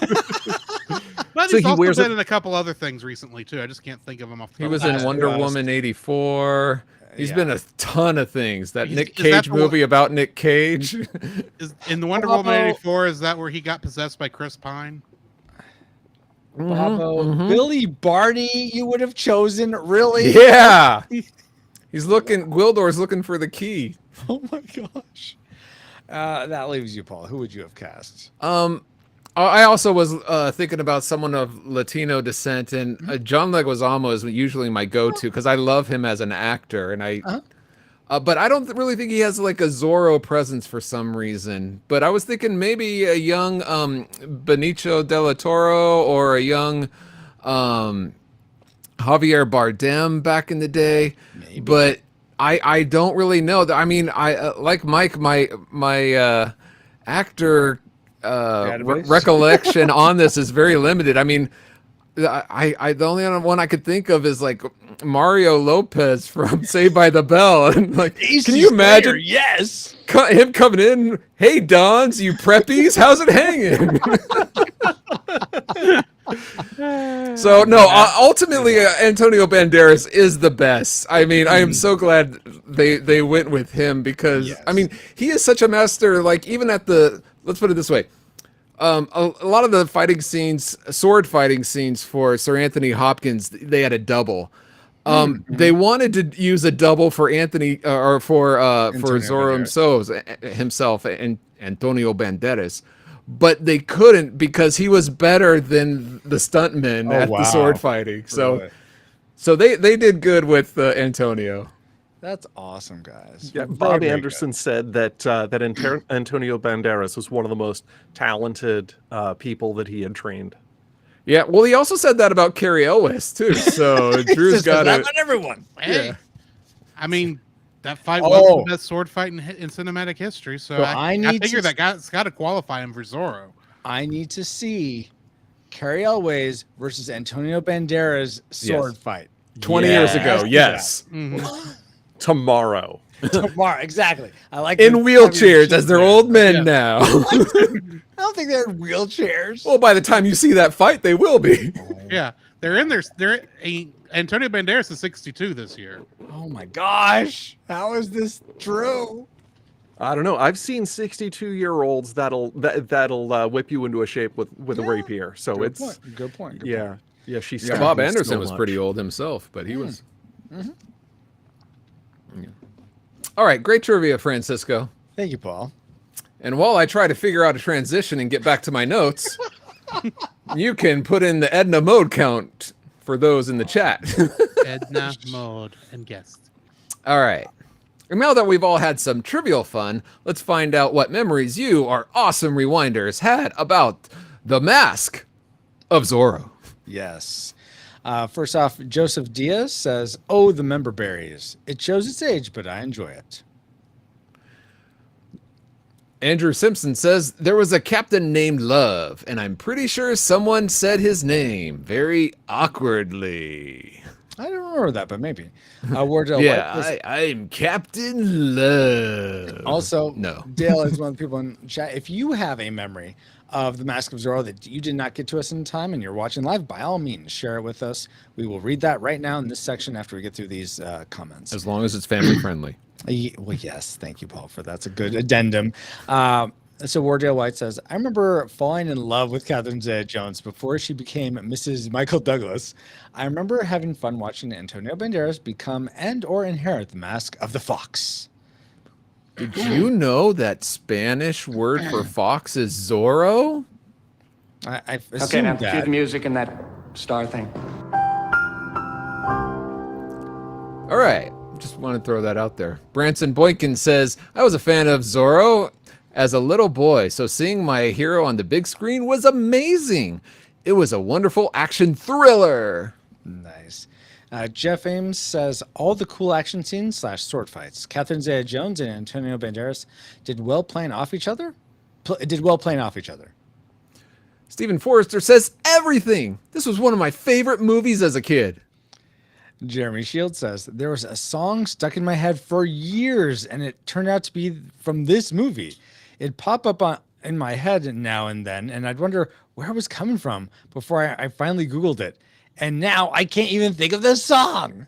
A: But
D: So
A: he's
D: he
A: also
D: wears
A: been in a couple other things recently too. I just can't think of him off the top
B: He
A: of
B: was
A: my
B: in
A: head.
B: Wonder Woman 84. He's been a ton of things. That Nick
A: is that
B: Cage movie about Nick Cage.
A: Is in the Wonder Woman 84, is that where he got possessed by Chris Pine?
C: Bravo. Billy Barney, you would have chosen, really?
B: Yeah. He's looking, Gwildor's looking for the key.
C: Oh my gosh. That leaves you, Paul. Who would you have cast?
B: I also was thinking about someone of Latino descent, and John Leguizamo is usually my go-to because I love him as an actor, and but I don't really think he has like a Zorro presence for some reason. But I was thinking maybe a young Benicio del Toro or a young Javier Bardem back in the day, but I don't really know. I mean, I like Mike, my actor recollection on this is very limited. I mean, I the only other one I could think of is like Mario Lopez from Saved by the Bell, and like, can you imagine?
C: Yes.
B: Him coming in, hey Dons, you preppies, how's it hanging? So no, ultimately Antonio Banderas is the best. I mean, I am so glad they went with him because I mean he is such a master. Like even at let's put it this way, a lot of the fighting scenes, sword fighting scenes for Sir Anthony Hopkins, they had a double. They wanted to use a double for Anthony or for Zorro himself and Antonio Banderas, but they couldn't because he was better than the stuntmen at the sword fighting. So, so they did good with Antonio.
C: That's awesome, guys.
D: Yeah, Bob Anderson said that Antonio Banderas was one of the most talented people that he had trained.
B: Yeah, well, he also said that about Cary Elwes too. So Drew's got it.
C: About everyone.
A: Hey,
B: Yeah.
A: I mean, that fight was the best sword fight in cinematic history. So I figure that's got to qualify him for Zorro.
C: I need to see Cary Elwes versus Antonio Banderas sword fight
B: 20 years ago. Yes.
D: Tomorrow.
C: Tomorrow, exactly. I like
B: in wheelchairs as they're old men now.
C: I don't think they're in wheelchairs.
B: Well, by the time you see that fight, they will be.
A: Yeah, they're in there. Antonio Banderas is 62 this year.
C: Oh my gosh, how is this true?
D: I don't know. I've seen 62-year-olds that'll whip you into a shape with a rapier. So
C: Good
D: it's
C: point. Good point.
D: yeah. She's
B: Bob Anderson was pretty old himself, but he was. Yeah. All right, great trivia, Francisco.
C: Thank you, Paul.
B: And while I try to figure out a transition and get back to my notes, you can put in the Edna mode count for those in the chat.
A: Edna mode and guest.
B: All right. And now that we've all had some trivial fun, let's find out what memories you, our awesome rewinders, had about the Mask of Zorro.
C: Yes. First off, Joseph Diaz says, "Oh, the member berries. It shows its age, but I enjoy it."
B: Andrew Simpson says, "There was a captain named Love, and I'm pretty sure someone said his name very awkwardly."
C: I don't remember that, but maybe. Wardell
B: yeah, I'm Captain Love.
C: Also,
B: no.
C: Dale is one of the people in chat. If you have a memory of the Mask of Zorro that you did not get to us in time and you're watching live, by all means, share it with us. We will read that right now in this section after we get through these comments.
B: As long as it's family friendly.
C: Well, yes. Thank you, Paul, for that's a good addendum. So Wardale White says, "I remember falling in love with Catherine Zeta-Jones before she became Mrs. Michael Douglas. I remember having fun watching Antonio Banderas become and or inherit the Mask of the Fox."
B: Did you know that Spanish word for fox is Zorro?
C: I
J: Okay, now cue the music and that star thing.
B: All right. Just want to throw that out there. Branson Boykin says, "I was a fan of Zorro as a little boy, so seeing my hero on the big screen was amazing. It was a wonderful action thriller."
C: Nice. Jeff Ames says, "All the cool action scenes / sword fights. Catherine Zeta-Jones and Antonio Banderas did well playing off each other.
B: Stephen Forrester says, "Everything. This was one of my favorite movies as a kid."
C: Jeremy Shields says, "There was a song stuck in my head for years, and it turned out to be from this movie. It'd pop up in my head now and then, and I'd wonder where it was coming from before I finally Googled it. And now I can't even think of the song."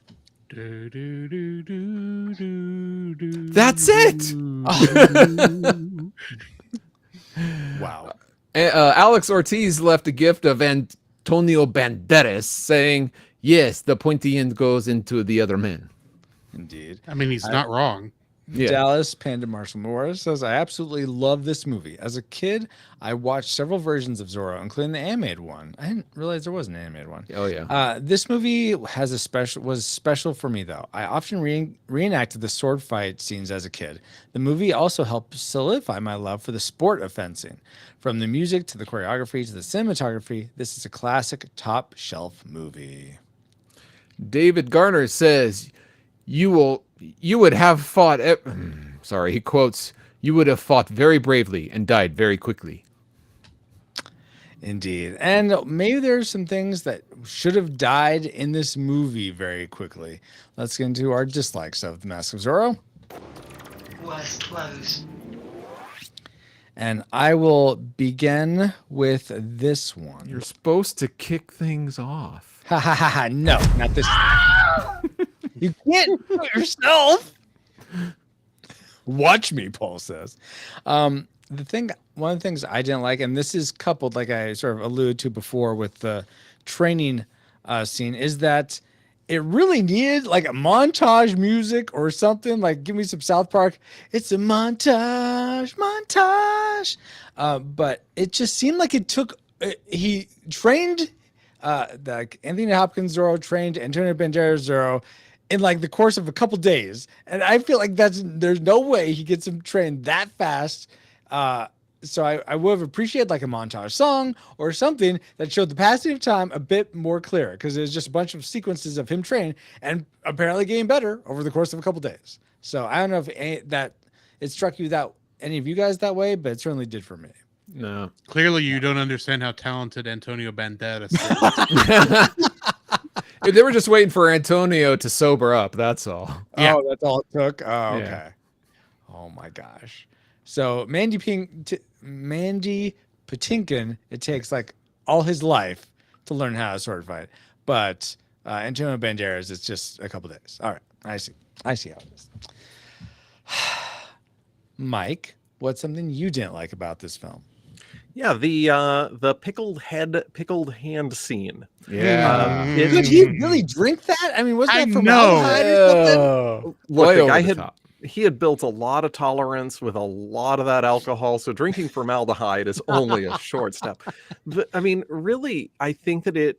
B: That's it.
C: Wow.
B: Alex Ortiz left a gift of Antonio Banderas saying, "Yes, the pointy end goes into the other men."
C: Indeed.
A: I mean, he's not wrong.
B: Yeah.
C: Dallas Panda Marshall Morris says, "I absolutely love this movie. As a kid, I watched several versions of Zorro, including the animated one. I didn't realize there was an animated one.
B: Oh yeah.
C: This movie was special for me though. I often reenacted the sword fight scenes as a kid. The movie also helped solidify my love for the sport of fencing. From the music to the choreography to the cinematography, this is a classic top shelf movie."
B: David Garner says, you would have fought, sorry, he quotes, you would have fought very bravely and died very quickly.
C: Indeed. And maybe there's some things that should have died in this movie very quickly. Let's get into our dislikes of The Mask of Zorro.
F: Worst clothes.
C: And I will begin with this one.
B: You're supposed to kick things off.
C: Ha ha ha ha. No, not this. You can't do it yourself. Watch me, Paul says. One of the things I didn't like, and this is coupled, like I sort of alluded to before with the training scene, is that it really needed like a montage music or something. Like, give me some South Park. It's a montage. But it just seemed like it took. He trained, like Anthony Hopkins Zorro trained Antonio Banderas Zorro in like the course of a couple days, and I feel like there's no way he gets him trained that fast. So I would have appreciated like a montage song or something that showed the passing of time a bit more clear, because it was just a bunch of sequences of him training and apparently getting better over the course of a couple days. So I don't know if that it struck you that any of you guys that way, but it certainly did for me.
B: No.
A: Clearly, you don't understand how talented Antonio Banderas is.
B: They were just waiting for Antonio to sober up. That's all.
A: Yeah.
C: Oh, that's all it took. Oh, okay.
B: Yeah.
C: Oh my gosh. So Mandy Patinkin, it takes like all his life to learn how to sword fight, but Antonio Banderas, it's just a couple days. All right, I see how it is. Mike, what's something you didn't like about this film?
D: Yeah, the pickled hand scene.
B: Yeah.
C: Did he really drink that? I mean, wasn't
A: I
C: that from
A: know.
C: formaldehyde or something?
D: Look,
B: Way
D: the
B: over
D: guy
B: the
D: had
B: top.
D: he had built a lot of tolerance with a lot of that alcohol, so drinking formaldehyde is only a short step. But, I mean, really, I think that it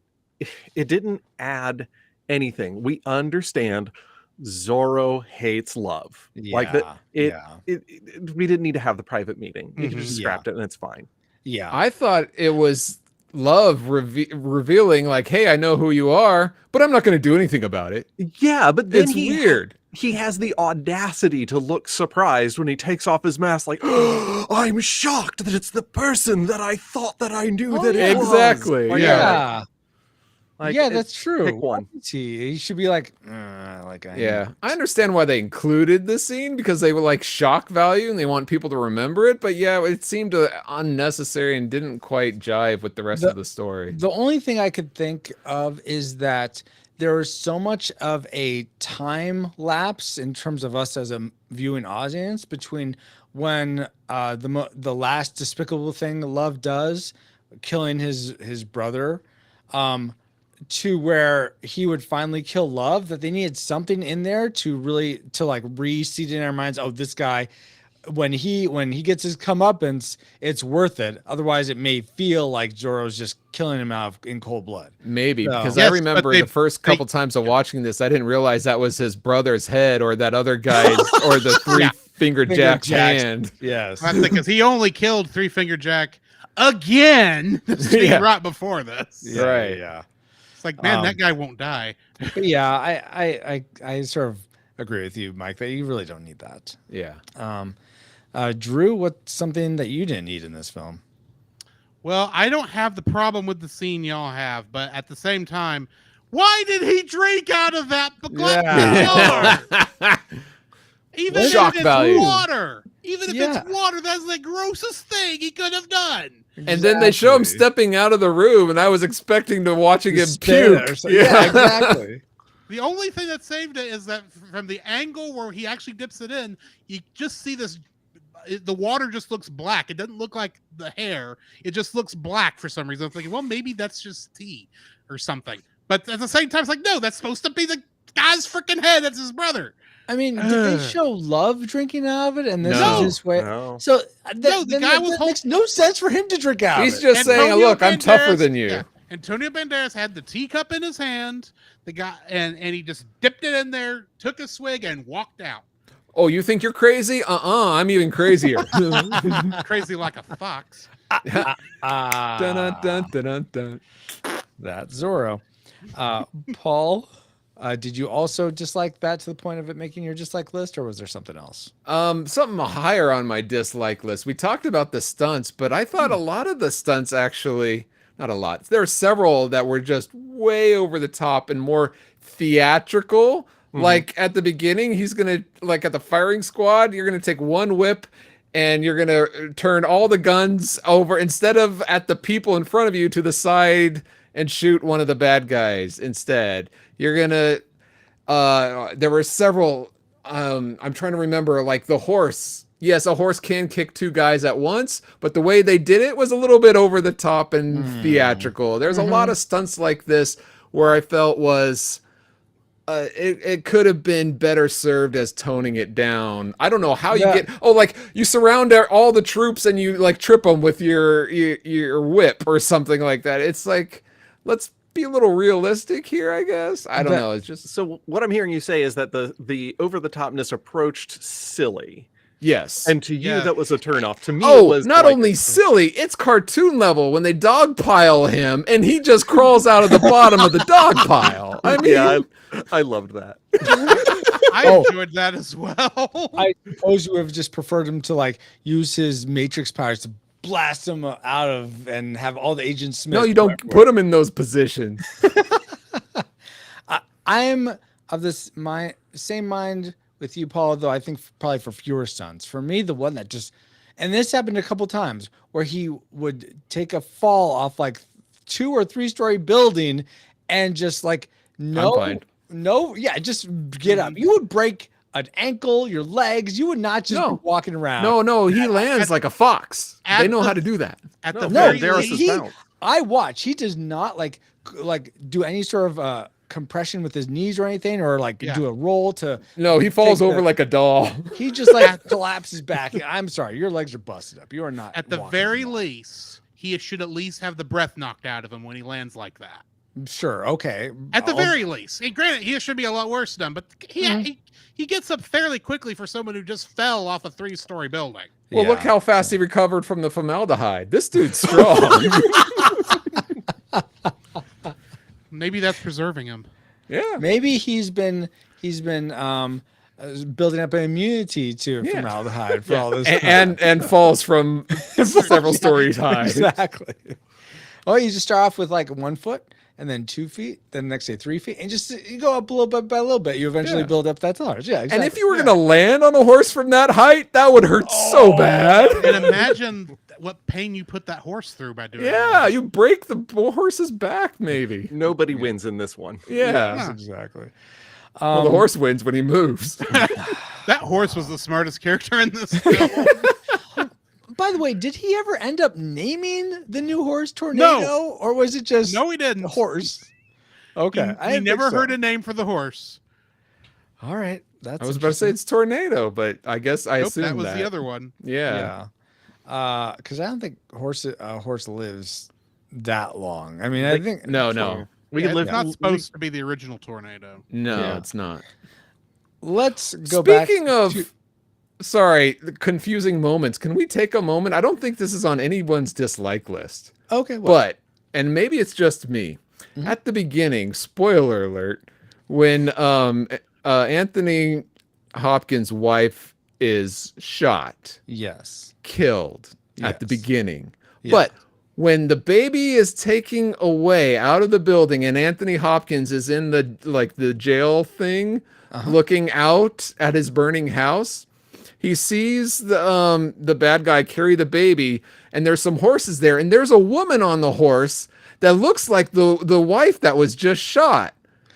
D: didn't add anything. We understand Zorro hates love. Like that. We didn't need to have the private meeting. You could just scrapped it and it's fine.
C: Yeah.
B: I thought it was love revealing, like, hey, I know who you are, but I'm not going to do anything about it.
D: Yeah, but then
B: It's weird.
D: He has the audacity to look surprised when he takes off his mask, like, oh, I'm shocked that it's the person that I thought that I knew that it was.
B: Exactly.
D: Like,
C: Yeah.
D: like,
C: Yeah, that's true.
D: Pick one.
C: He should be like,
B: Yeah, I understand why they included this scene, because they were like shock value and they want people to remember it. But yeah, it seemed unnecessary and didn't quite jive with the rest of the story.
C: The only thing I could think of is that there was so much of a time lapse in terms of us as a viewing audience between when the last despicable thing Love does, killing his brother, to where he would finally kill Love, that they needed something in there to like reseed in our minds, oh, this guy, when he gets his comeuppance, it's worth it. Otherwise, it may feel like Zorro's just killing him out in cold blood.
B: Maybe,
C: So-
B: because
A: Yes,
B: I remember
A: but
B: the first couple times of watching this, I didn't realize that was his brother's head or that other guy's or the three-finger Jack's hand.
C: Yes.
A: That's because he only killed Three Finger Jack again the scene
B: Yeah.
A: right before this.
C: Yeah,
B: Right.
C: Yeah.
A: It's like, man, that guy won't die.
C: But yeah, I sort of agree with you, Mike, that you really don't need that.
B: Yeah.
C: Drew, what's something that you didn't need in this film?
A: Well, I don't have the problem with the scene y'all have, but at the same time, why did he drink out of that jar? Even
B: Shock
A: if it's
B: value.
A: water. Even if it's water, that's the grossest thing he could have done.
B: And then they show him stepping out of the room, and I was expecting to watching him
C: Spit
B: puke.
C: or something. Yeah, exactly.
A: The only thing that saved it is that from the angle where he actually dips it in, you just see this. The water just looks black. It doesn't look like the hair. It just looks black for some reason. I'm thinking, well, maybe that's just tea or something. But at the same time, it's like, no, that's supposed to be the guy's freaking head. That's his brother.
C: I mean, did they show Love drinking out of it? And this
A: No.
C: is his way.
D: No.
C: So
A: the guy was
C: makes no sense for him to drink out
B: He's
C: of it.
B: just saying,
A: Antonio
B: look, I'm tougher
A: Banderas-
B: than you.
A: yeah. Antonio Banderas had the teacup in his hand. The guy and he just dipped it in there, took a swig, and walked out.
B: Oh, you think you're crazy? I'm even crazier.
A: Crazy like a fox.
B: Dun, dun, dun, dun, dun.
C: That's Zorro. Paul, Did you also dislike that to the point of it making your dislike list, or was there something else?
B: Something higher on my dislike list. We talked about the stunts, but I thought a lot of the stunts actually, not a lot. There were several that were just way over the top and more theatrical. Like at the beginning, he's gonna like at the firing squad, you're gonna take one whip and you're gonna turn all the guns over instead of at the people in front of you to the side and shoot one of the bad guys instead. You're gonna there were several I'm trying to remember, like the horse. Yes, a horse can kick two guys at once, but the way they did it was a little bit over the top and theatrical. There's a lot of stunts like this where I felt was it could have been better served as toning it down. I don't know how you get. Oh, like you surround all the troops and you like trip them with your whip or something like that. It's like, let's be a little realistic here, I guess. I don't know. It's just
D: so what I'm hearing you say is that the over the topness approached silly.
B: Yes.
D: And to you, that was a turnoff. To me,
B: it
D: was
B: not
D: like,
B: only silly, it's cartoon level when they dogpile him and he just crawls out of the bottom of the dog pile. I mean,
D: yeah, I loved that.
A: I enjoyed that as well.
C: I suppose you would have just preferred him to like use his Matrix powers to blast him out of and have all the Agent Smith.
B: No, you don't put him in those positions.
C: I'm of this same mind with you, Paul, though I think probably for fewer stunts. For me, the one that just, and this happened a couple times, where he would take a fall off like 2 or 3 story building and just like just get up. You would break an ankle, your legs. You would not just be walking around.
B: No, he lands like a fox. They know how to do that.
C: I watch. He does not like do any sort of compression with his knees or anything, or like do a roll to.
B: No, he falls over like a doll.
C: He just like collapses back. I'm sorry, your legs are busted up. You are not.
A: At the very least, he should at least have the breath knocked out of him when he lands like that.
C: Sure. Okay.
A: At the very least, and granted, he should be a lot worse done, but he gets up fairly quickly for someone who just fell off a 3-story building.
B: Well, look how fast he recovered from the formaldehyde. This dude's strong.
A: Maybe that's preserving him.
B: Yeah.
C: Maybe he's been building up an immunity to formaldehyde for all this
B: and falls from several stories high.
C: Exactly. Oh, you just start off with like 1 foot and then 2 feet, then the next day 3 feet, and just you go up a little bit by a little bit. You eventually build up that tolerance. Yeah, exactly.
B: And if you were going to land on a horse from that height, that would hurt so bad.
A: And imagine what pain you put that horse through by doing
B: that. You break the horse's back, maybe.
D: Nobody wins in this one.
B: Yeah.
C: Exactly.
B: Well, the horse wins when he moves.
A: That horse was the smartest character in this film.
C: By the way, did he ever end up naming the new horse Tornado, or was it just
A: no? He didn't.
C: Horse. Okay,
A: he never heard a name for the horse.
C: All right,
B: I was about to say it's Tornado, but I guess I assumed
A: that was the other one.
B: Yeah.
C: Because I don't think a horse lives that long. I mean, I think
B: no.
A: It's not supposed to be the original Tornado.
B: No, it's not.
C: Let's go back.
B: Speaking of. Sorry, confusing moments. Can we take a moment? I don't think this is on anyone's dislike list.
C: Okay.
B: But, and maybe it's just me. At the beginning, spoiler alert, when Anthony Hopkins' wife is shot.
C: Yes.
B: Killed at the beginning. Yeah. But when the baby is taken away out of the building and Anthony Hopkins is in the jail thing, looking out at his burning house, he sees the bad guy carry the baby, and there's some horses there, and there's a woman on the horse that looks like the wife that was just shot.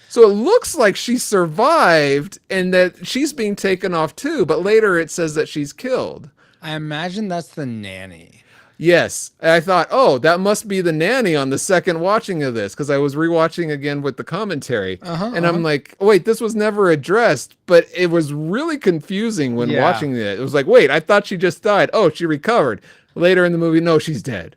B: So it looks like she survived and that she's being taken off too, but later it says that she's killed.
C: I imagine that's the nanny.
B: Yes. I thought, oh, that must be the nanny on the second watching of this, because I was rewatching again with the commentary. I'm like, wait, this was never addressed, but it was really confusing when watching it. It was like, wait, I thought she just died. Oh, she recovered. Later in the movie, no, she's dead.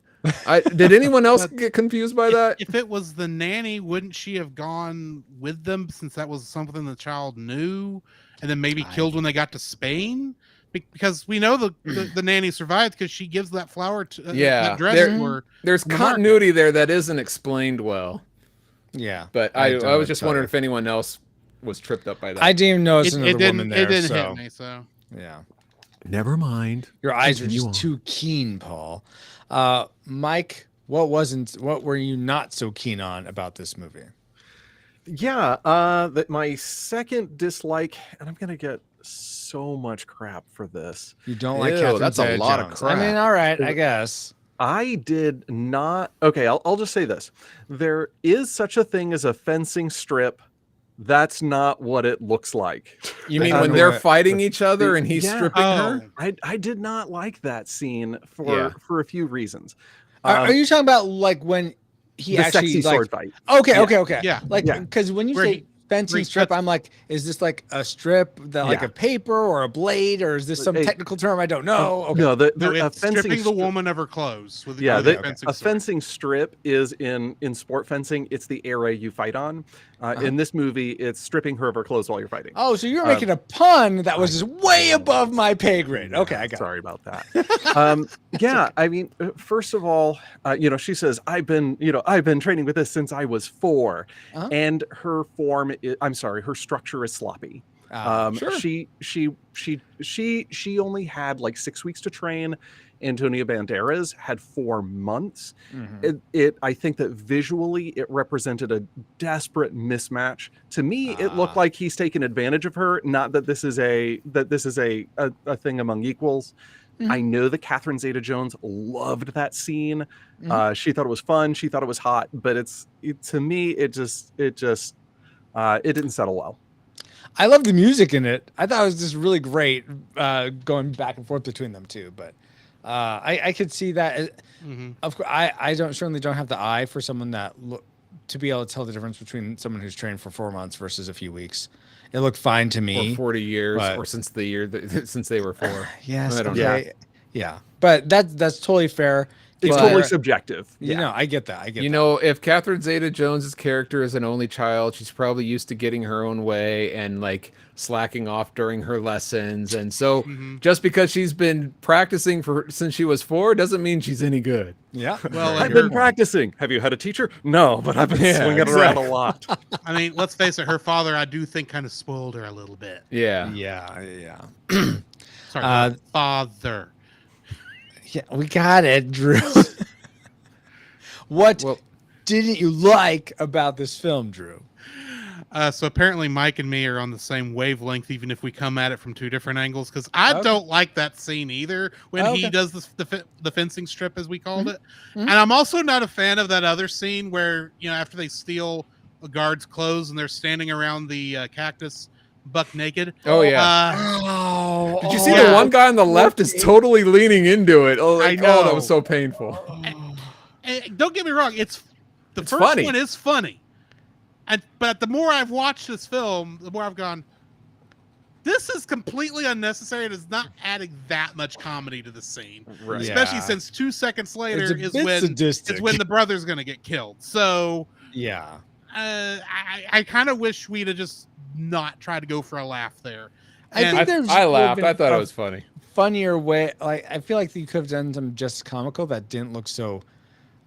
B: Did anyone else get confused by that?
A: If it was the nanny, wouldn't she have gone with them, since that was something the child knew, and then maybe killed when they got to Spain? Because we know the nanny survived because she gives that flower to that dress to her.
B: There's continuity there that isn't explained well.
C: Yeah,
B: but I was just wondering if anyone else was tripped up by that.
C: I didn't even notice
A: It
C: another
A: didn't.
C: woman there.
A: It didn't
C: so,
A: hit me. So
C: yeah.
B: Never mind.
C: Your eyes are
B: Continue
C: just
B: on.
C: too keen, Paul. Mike, what were you not so keen on about this movie?
D: Yeah, that my second dislike, and I'm gonna get so much crap for this.
C: You don't like
B: Ew,
C: Catherine
B: that's a
C: Zeta
B: lot of
C: Jones. I mean,
B: crap.
C: all right, I guess.
D: I did not. Okay, I'll just say this: there is such a thing as a fencing strip. That's not what it looks like.
B: You mean when they're fighting each other
D: the-
B: and he's
D: yeah.
B: stripping her?
D: I did not like that scene
B: Yeah.
D: for a few reasons.
C: Are you talking about like when he
D: the
C: actually
D: sexy
C: like?
D: sword fight?
C: Okay,
D: Yeah.
C: okay.
A: Yeah.
C: Like
D: Yeah.
C: because when you
A: Where
C: say
A: he-
C: fencing
A: where he
C: strip,
A: cuts-
C: I'm like, is this like a strip that like
D: Yeah.
C: a paper or a blade, or is this some
D: Hey,
C: technical term I don't know? Okay.
D: No,
A: no,
D: a
A: it's
D: fencing
A: stripping the
D: strip-
A: woman of her clothes. With
D: Yeah,
A: with
C: the-
A: a fencing
D: a
A: sword.
D: fencing strip is in sport fencing. It's the area you fight on. In this movie, it's stripping her of her clothes while you're fighting.
C: Oh, so you're making a pun that was just way above my pay grade. Okay, I got
D: Sorry about that. Yeah, I mean, first of all, she says, I've been training with this since I was 4,
C: Uh-huh.
D: and her her structure is sloppy.
C: Sure.
D: She only had like 6 weeks to train. Antonio Banderas had 4 months. I think that visually it represented a desperate mismatch. To me, it looked like he's taken advantage of her. Not that this is a thing among equals. I know that Catherine Zeta-Jones loved that scene. She thought it was fun. She thought it was hot. But to me, it didn't settle well.
C: I love the music in it. I thought it was just really great going back and forth between them two. But I could see that. Of course, I certainly don't have the eye for someone to be able to tell the difference between someone who's trained for 4 months versus a few weeks. It looked fine to me.
B: Or 40 years,
C: but-
B: or since they were 4.
C: Yes.
B: I don't
C: Okay. Yeah. But that's totally fair.
D: It's
C: But-
D: totally subjective.
C: You know, I get that.
B: You know, if Catherine Zeta-Jones's character is an only child, she's probably used to getting her own way and like slacking off during her lessons. And so just because she's been practicing since she was 4 doesn't mean she's any good.
C: Yeah.
A: Well,
D: I've been practicing. Have you had a teacher? No, but I've been swinging around a lot.
A: I mean, let's face it. Her father, I do think, kind of spoiled her a little bit.
B: Yeah.
C: Yeah.
A: Sorry, father.
C: Yeah, we got it, Drew. What didn't you like about this film, Drew?
A: So apparently Mike and me are on the same wavelength, even if we come at it from 2 different angles. Because I don't like that scene either when he does the fencing strip, as we called it. And I'm also not a fan of that other scene where, after they steal a guard's clothes and they're standing around the cactus buck naked.
B: Oh yeah. Did you see the one guy on the left is totally leaning into it? Oh,
A: I know.
B: That was so painful.
A: And don't get me wrong, it's first
B: funny.
A: one is funny. But the more I've watched this film, the more I've gone, this is completely unnecessary. It is not adding that much comedy to the scene.
D: Right.
A: Especially
C: Yeah.
A: since 2 seconds later
C: It's a
A: is
C: bit sadistic.
A: when the brother's gonna get killed. So
C: Yeah.
A: I kind of wish we'd have just not tried to go for a laugh there.
C: I think there's
B: I laughed.
C: been
B: I thought
C: a
B: it was funny.
C: funnier way. Like I feel like you could have done some just comical that didn't look so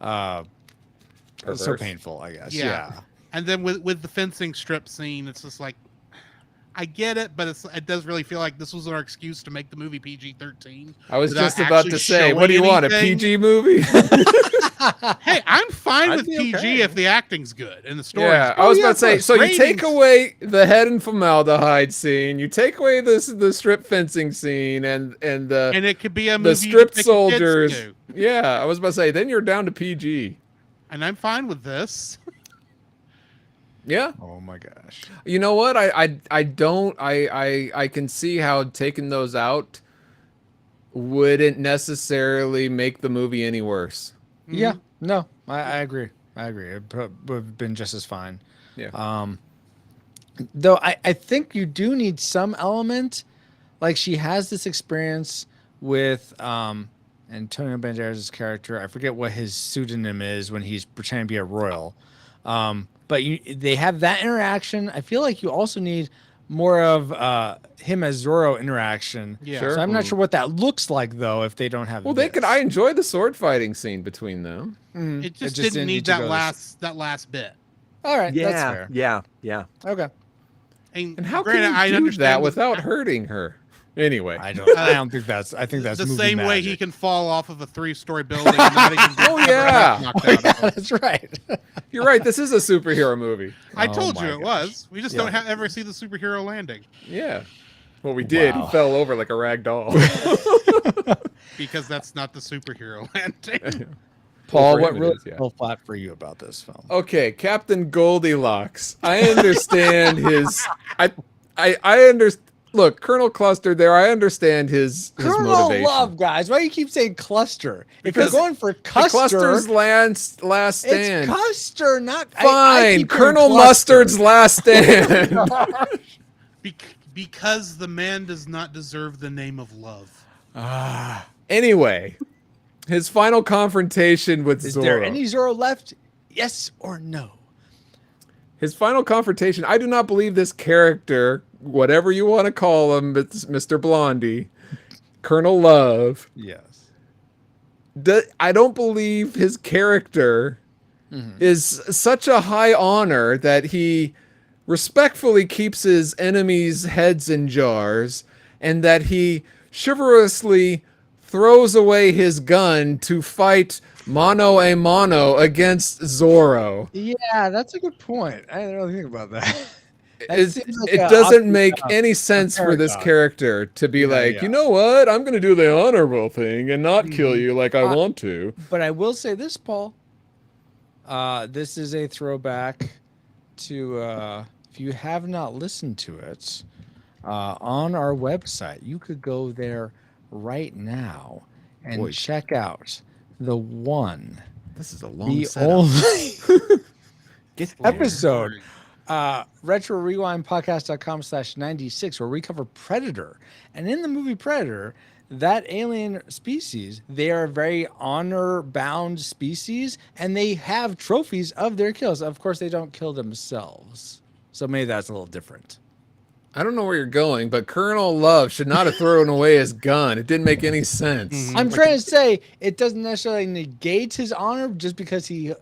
C: so
B: Perverse.
C: painful, I guess.
A: Yeah.
C: Yeah.
A: And then with the fencing strip scene, it's just like, I get it, but it does really feel like this was our excuse to make the movie PG-13.
B: I was
A: without
B: just about
A: actually
B: to say,
A: showing
B: what do you want, a
A: anything.
B: PG movie?
A: Hey, I'm fine
D: I'd
A: with
D: be
A: PG
D: okay.
A: if the acting's good and the story.
B: Yeah, I was about to say. So you
A: ratings.
B: take away the head and formaldehyde scene, you take away the strip fencing scene, and
A: and it could be a movie
B: the stripped
A: you take kids
B: soldiers.
A: to.
B: Yeah, I was about to say. Then you're down to PG.
A: And I'm fine with this.
B: Yeah.
C: Oh my gosh.
B: You know what? I can see how taking those out wouldn't necessarily make the movie any worse.
C: Yeah. No, I agree. I agree. It would have been just as fine.
B: Yeah.
C: Though I think you do need some element, like she has this experience with Antonio Banderas' character. I forget what his pseudonym is when he's pretending to be a royal. But they have that interaction. I feel like you also need more of him as Zorro interaction.
A: Yeah.
B: Sure.
C: So I'm not sure what that looks like though if they don't have.
B: Well, they could. I enjoy the sword fighting scene between them.
A: It just didn't need
C: to
A: that
C: go
A: last bit.
C: All right. That's
D: Yeah,
C: fair.
D: yeah.
C: Okay.
B: And how
A: granted,
B: can he do that
A: understand
B: without hurting her? Anyway,
C: I don't think that's. I think that's
A: the
C: movie
A: same way
C: magic.
A: he can fall off of a 3-story building and not even get
B: Oh, yeah.
A: knocked out of him.
C: That's right.
B: you're right. This is a superhero movie.
A: I
C: Oh
A: told
C: my
A: you it
C: gosh.
A: was. We just
B: Yeah.
A: don't ever see the superhero landing
B: Yeah. Well, we did.
C: Wow.
B: He fell over like a rag doll.
A: because that's not the superhero landing.
C: Paul,
B: for
C: what
B: him it
C: really
B: is, yeah.
C: fell flat for you about this film?
B: Okay, Captain Goldilocks. I understand his. I understand. Look, Colonel Cluster. There, I understand his
C: Colonel
B: motivation.
C: Love, guys. Why do you keep saying cluster? If
B: Because
C: you're going for
B: The
C: Custer,
B: Cluster's last stand.
C: it's Custer, not I
B: Fine,
C: keep hearing
B: Colonel
C: Cluster.
B: Mustard's last stand.
A: Because the man does not deserve the name of love.
B: Anyway, his final confrontation with
C: Is
B: Zorro.
C: there any Zorro left? Yes or no?
B: His final confrontation. I do not believe this character, whatever you want to call him, it's Mr. Blondie, Colonel Love.
C: Yes.
B: I don't believe his character is such a high honor that he respectfully keeps his enemies' heads in jars, and that he chivalrously throws away his gun to fight mano a mano against Zorro.
C: Yeah, that's a good point. I didn't really think about that.
B: It doesn't make any sense for this
C: paradox.
B: character to be like,
C: yeah.
B: you know what? I'm going to do the honorable thing and not kill you like I want to.
C: But I will say this, Paul. This is a throwback to, if you have not listened to it, on our website, you could go there right now and check out the one,
B: This is a long
C: the
B: setup.
C: only
B: Get there.
C: episode, retro rewind podcast.com/96, where we cover Predator. And in the movie Predator, that alien species, they are a very honor bound species, and they have trophies of their kills. Of course, they don't kill themselves. So maybe that's a little different.
B: I don't know where you're going, but Colonel Love should not have thrown away his gun. It didn't make any sense.
C: I'm trying to say it doesn't necessarily negate his honor just because he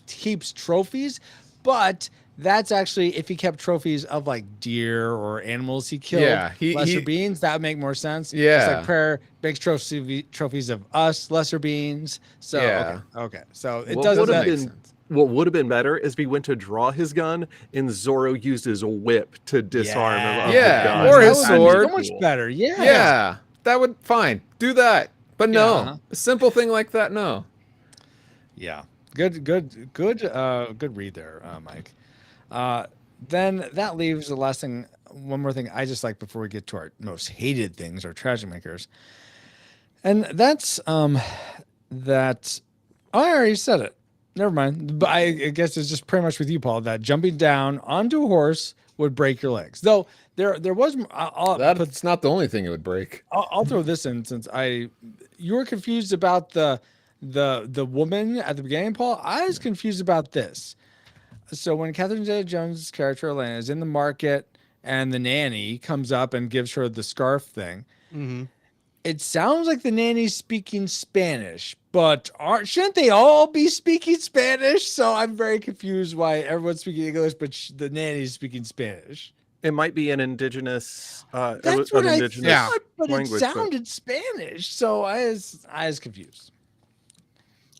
C: keeps trophies, but that's actually if he kept trophies of like deer or animals he killed.
B: Yeah,
C: lesser beings, that would make more sense.
B: Yeah.
C: It's like Prayer makes trophies of us, lesser beings. So
B: Yeah.
C: okay. So it
D: What
C: doesn't
D: would've
C: make
D: been-
C: sense.
D: What would have been better is if he went to draw his gun and Zorro used his whip to disarm him of
B: Yeah,
D: the gun.
B: or
C: That
B: his
C: would be
B: sword.
C: So much better. Yeah.
B: Yeah, that would fine. Do that. But no,
C: Yeah.
B: a simple thing like that, no.
C: Yeah. Good read there, Mike. Then that leaves the last thing. One more thing I just like before we get to our most hated things, our tragic makers, and that's that. Oh, I already said it. Never mind. But I guess it's just pretty much with you, Paul. That jumping down onto a horse would break your legs. Though there was.
B: That's not the only thing it would break.
C: I'll throw this in since you were confused about the woman at the beginning, Paul. I was confused about this. So when Catherine Zeta-Jones' character Elena is in the market and the nanny comes up and gives her the scarf thing, it sounds like the nanny's speaking Spanish, but shouldn't they all be speaking Spanish? So I'm very confused why everyone's speaking English, but the nanny's speaking Spanish.
D: It might be an indigenous,
C: That's what I thought, but it
D: language,
C: sounded Spanish, so I was confused.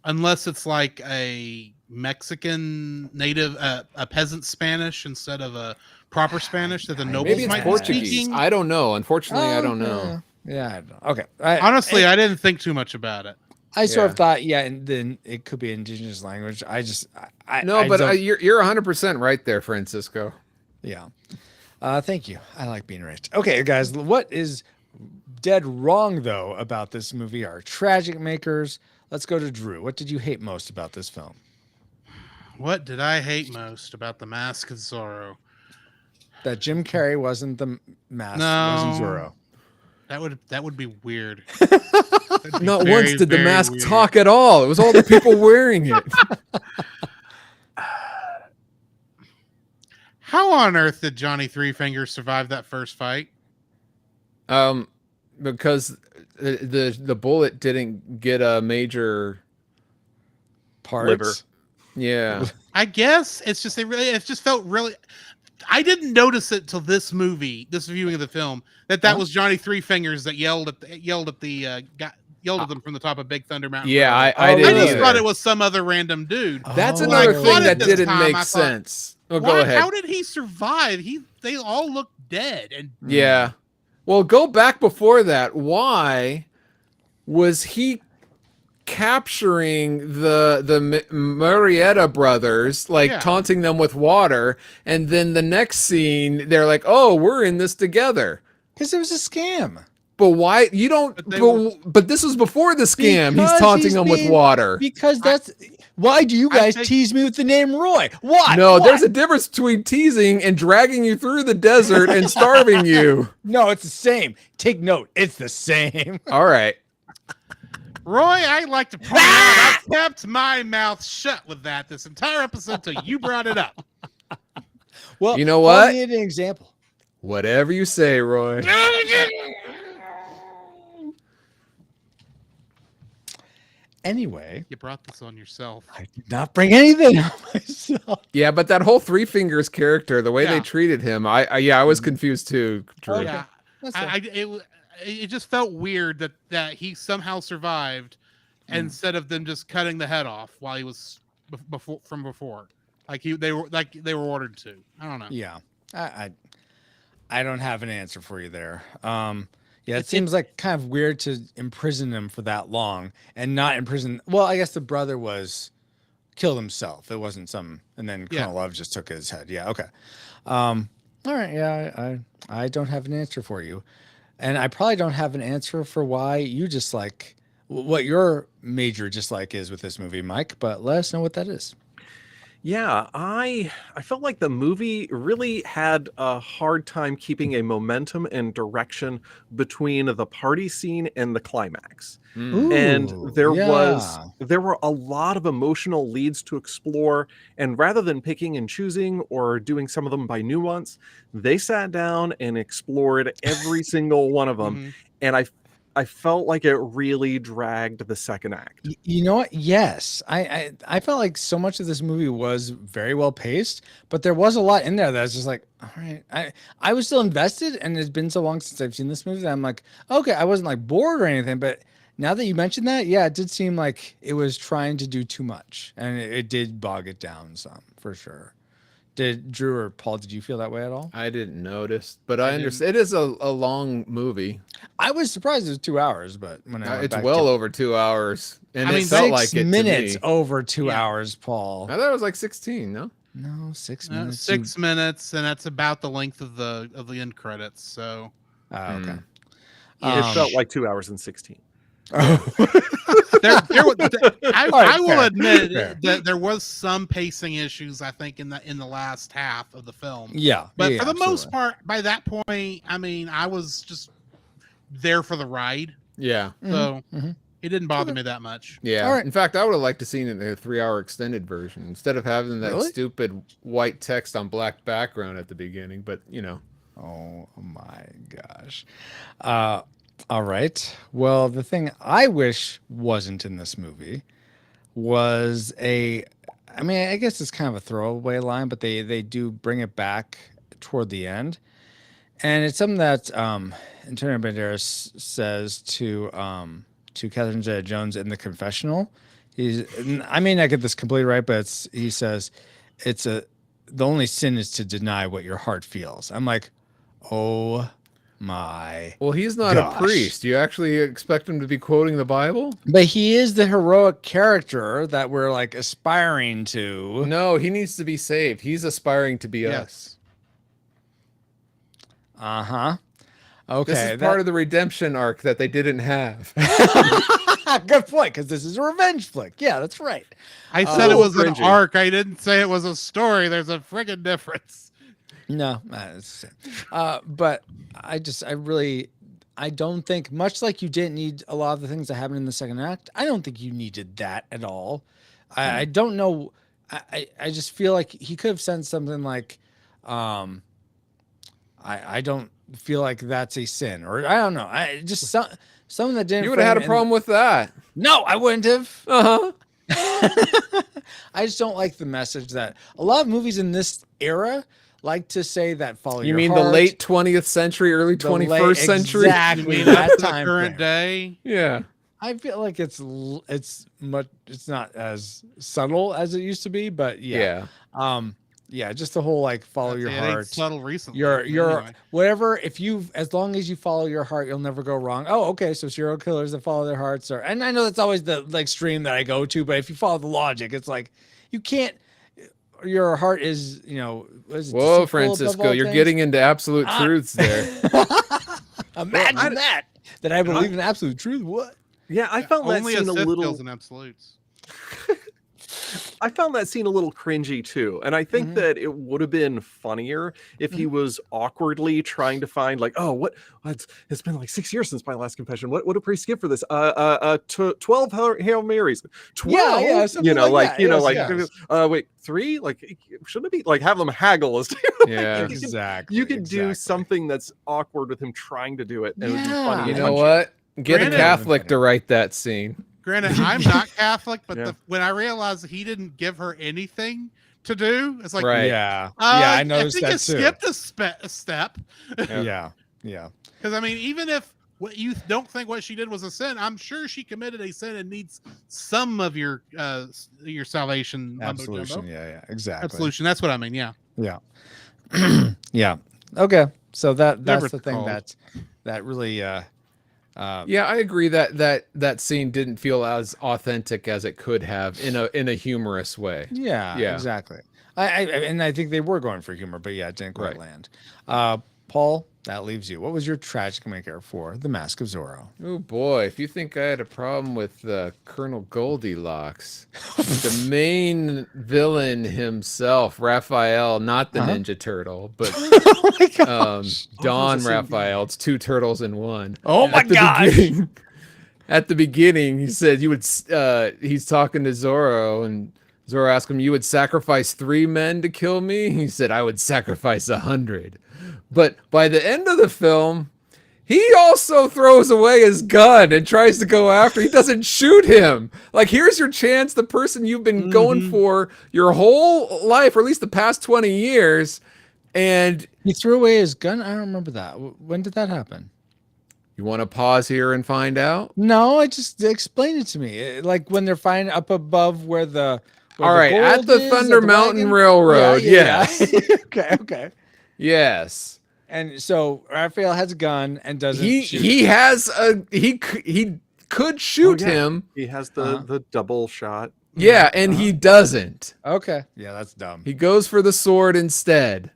A: Unless it's like a Mexican native, a peasant Spanish instead of a proper Spanish that the nobles
B: Maybe it's
A: might be
B: Portuguese.
A: speaking.
B: I don't know. Unfortunately, I don't know.
C: Yeah, I don't know. Okay.
A: Honestly, I didn't think too much about it.
C: I sort of thought, and then it could be indigenous language. I
B: But you're 100% right there, Francisco.
C: Yeah. Thank you. I like being right. Okay, guys, what is dead wrong though about this movie are tragic makers. Let's go to Drew. What did you hate most about this film?
A: What did I hate most about The Mask of Zorro?
C: That Jim Carrey wasn't the mask, wasn't Zorro.
A: That would be weird.
B: Not once did the mask talk at all. It was all the people wearing it.
A: How on earth did Johnny Three Fingers survive that first fight?
B: Because the bullet didn't get a major
C: part.
D: Liver.
B: Yeah.
A: I guess it's just it just felt really. I didn't notice it till this viewing of the film, that was Johnny Three Fingers that yelled at them from the top of Big Thunder Mountain.
B: Yeah,
A: Road.
B: I didn't
A: just
B: either.
A: thought it was some other random dude.
B: That's
A: When
B: another
A: I
B: thing
A: caught it
B: that
A: this
B: didn't
A: time,
B: make
A: I thought,
B: sense. Oh, go ahead.
A: How did he survive? They all look dead. And
B: Yeah. Well, go back before that. Why was he capturing the Marietta brothers, like taunting them with water, and then the next scene they're like, "Oh, we're in this together."
C: Because it was a scam.
B: But why you don't? But this was before the scam. He's taunting them with water.
C: Because that's why do you guys tease me with the name Roy? Why?
B: No,
C: Why?
B: there's a difference between teasing and dragging you through the desert and starving you.
C: No, it's the same. Take note. It's the same.
B: All right.
A: Roy, I'd like to point out I kept my mouth shut with that this entire episode till you brought it up.
C: Well,
B: you know what?
C: I need an example.
B: Whatever you say, Roy.
C: Anyway,
A: you brought this on yourself.
C: I did not bring anything on myself.
B: Yeah, but that whole Three Fingers character, the way they treated him, I was confused too. Drew.
A: Yeah, it just felt weird that he somehow survived instead of them just cutting the head off while he was before. Like they were ordered to. I don't know.
C: Yeah, I don't have an answer for you there. Yeah, it seems like kind of weird to imprison him for that long and not imprison. Well, I guess the brother killed himself. It wasn't and then Colonel Love just took his head. Yeah, okay. All right. Yeah, I don't have an answer for you, and I probably don't have an answer for why you dislike what your major dislike is with this movie, Mike. But let us know what that is.
D: Yeah, I felt like the movie really had a hard time keeping a momentum and direction between the party scene and the climax.
C: Ooh,
D: and there were a lot of emotional leads to explore, and rather than picking and choosing or doing some of them by nuance, they sat down and explored every single one of them. And I felt like it really dragged the second act.
C: You know what? Yes. I felt like so much of this movie was very well paced, but there was a lot in there that I was just like, all right. I was still invested, and it's been so long since I've seen this movie that I'm like, okay, I wasn't like bored or anything, but now that you mentioned that, yeah, it did seem like it was trying to do too much, and it did bog it down some, for sure. Did Drew or Paul, did you feel that way at all?
B: I didn't notice, but I understand. It is a long movie.
C: I was surprised it was 2 hours, but when
B: it's well over 2 hours, and
C: I mean,
B: it felt
C: 6
B: like it
C: minutes
B: to me.
C: over 2 hours, Paul.
B: I thought it was like 16. No,
C: 6 minutes.
A: 6 minutes, and that's about the length of the end credits. So,
C: okay.
D: It felt like 2 hours and 16.
A: I will admit that there was some pacing issues, I think, in the last half of the film.
C: Yeah,
A: but for the most part, by that point, I mean, I was just there for the ride.
B: Yeah,
A: so it didn't bother me that much.
B: Yeah,
C: all right.
B: In fact, I would have liked to seen it in a 3-hour extended version instead of having that stupid white text on black background at the beginning. But you know,
C: oh my gosh. All right. Well, the thing I wish wasn't in this movie was I mean, I guess it's kind of a throwaway line, but they do bring it back toward the end. And it's something that Antonio Banderas says to Catherine Zeta-Jones in the confessional. I may not get this completely right, but he says the only sin is to deny what your heart feels. I'm like, oh my.
B: Well, he's not a priest. You actually expect him to be quoting the Bible?
C: But he is the heroic character that we're like aspiring to.
B: No, he needs to be saved. He's aspiring to be us.
C: Uh-huh. Okay.
B: This is part of the redemption arc that they didn't have.
C: Good point, because this is a revenge flick. Yeah, that's right.
A: I said it was an arc. I didn't say it was a story. There's a friggin' difference.
C: No, but I don't think, much like you didn't need a lot of the things that happened in the second act, I don't think you needed that at all. I don't know. I just feel like he could have said something like, I don't feel like that's a sin, or I don't know. Something that didn't.
B: You would have had a problem with that.
C: No, I wouldn't have.
B: Uh-huh.
C: I just don't like the message that a lot of movies in this era, like to say that follow
B: You
C: your
B: mean
C: heart.
B: the late 20th century, early
C: The late-
B: 21st century?
C: Exactly.
A: You mean
C: that
A: up to the
C: time
A: current
C: frame.
A: day?
B: Yeah.
C: I feel like it's not as subtle as it used to be, but yeah. Just the whole like follow your
A: It ain't
C: heart.
A: subtle recently.
C: Your
A: anyway.
C: whatever. As long as you follow your heart, you'll never go wrong. Oh, okay. So serial killers that follow their hearts are, and I know that's always the like stream that I go to, but if you follow the logic, it's like you can't. Your heart is,
B: Whoa,
C: deceitful
B: Francisco,
C: above all
B: you're
C: things?
B: getting into absolute truths there.
C: Imagine that I believe in absolute truth. What?
D: Yeah, I found that
A: Only
D: scene a
A: Sith
D: little.
A: kills in absolutes.
D: I found that scene a little cringy too, and I think that it would have been funnier if he was awkwardly trying to find like, oh, it's been like 6 years since my last confession. What a priest skip for this? 12 Hail Marys. 12.
C: Yeah, something like that.
D: Wait, 3? Like, shouldn't it be like have them haggle as to
B: Yeah,
C: exactly.
D: You could do something that's awkward with him trying to do it, and it would be
C: Yeah.
D: funny.
B: You know what? Get
A: Granted-
B: a Catholic to write that scene.
A: Granted, I'm not Catholic, but
D: Yeah.
A: when I realized he didn't give her anything to do, it's like,
B: Right.
C: I noticed
A: think
C: that
A: you
C: too.
A: skipped a step.
C: Yeah.
A: Because I mean, even if what you don't think what she did was a sin, I'm sure she committed a sin and needs some of your salvation.
C: Absolution. Yeah, exactly.
A: Absolution. That's what I mean. Yeah.
C: Yeah. Yeah. Okay. So that's
A: Whatever
C: the
A: it's
C: thing
A: called.
C: that really
B: Yeah, I agree that scene didn't feel as authentic as it could have in a humorous way.
C: yeah, exactly. I think they were going for humor, but yeah, it didn't quite land. Paul, that leaves you. What was your tragic maker for The Mask of Zorro?
B: Oh boy, if you think I had a problem with Colonel Goldilocks, the main villain himself, Raphael, not the Ninja Turtle, but
C: Oh my gosh.
B: Don Raphael. It's 2 turtles in one.
C: Oh my gosh.
B: At the beginning, he said he's talking to Zorro, and Zorro asked him, "You would sacrifice 3 men to kill me?" He said, "I would sacrifice 100." But by the end of the film, he also throws away his gun and tries to go after. He doesn't shoot him. Like, here's your chance, the person you've been going for your whole life, or at least the past 20 years, and
C: He threw away his gun? I don't remember that. When did that happen?
B: you want to pause here and find out?
C: No, I just explain it to me. Like when they're flying up above where the
B: All right, at the Thunder Mountain Railroad. Yes.
C: Okay.
B: Yes.
C: And so Raphael has a gun and doesn't shoot.
B: He could shoot him.
D: He has the double shot.
B: Yeah, and he doesn't.
C: Okay. Yeah, that's dumb.
B: He goes for the sword instead.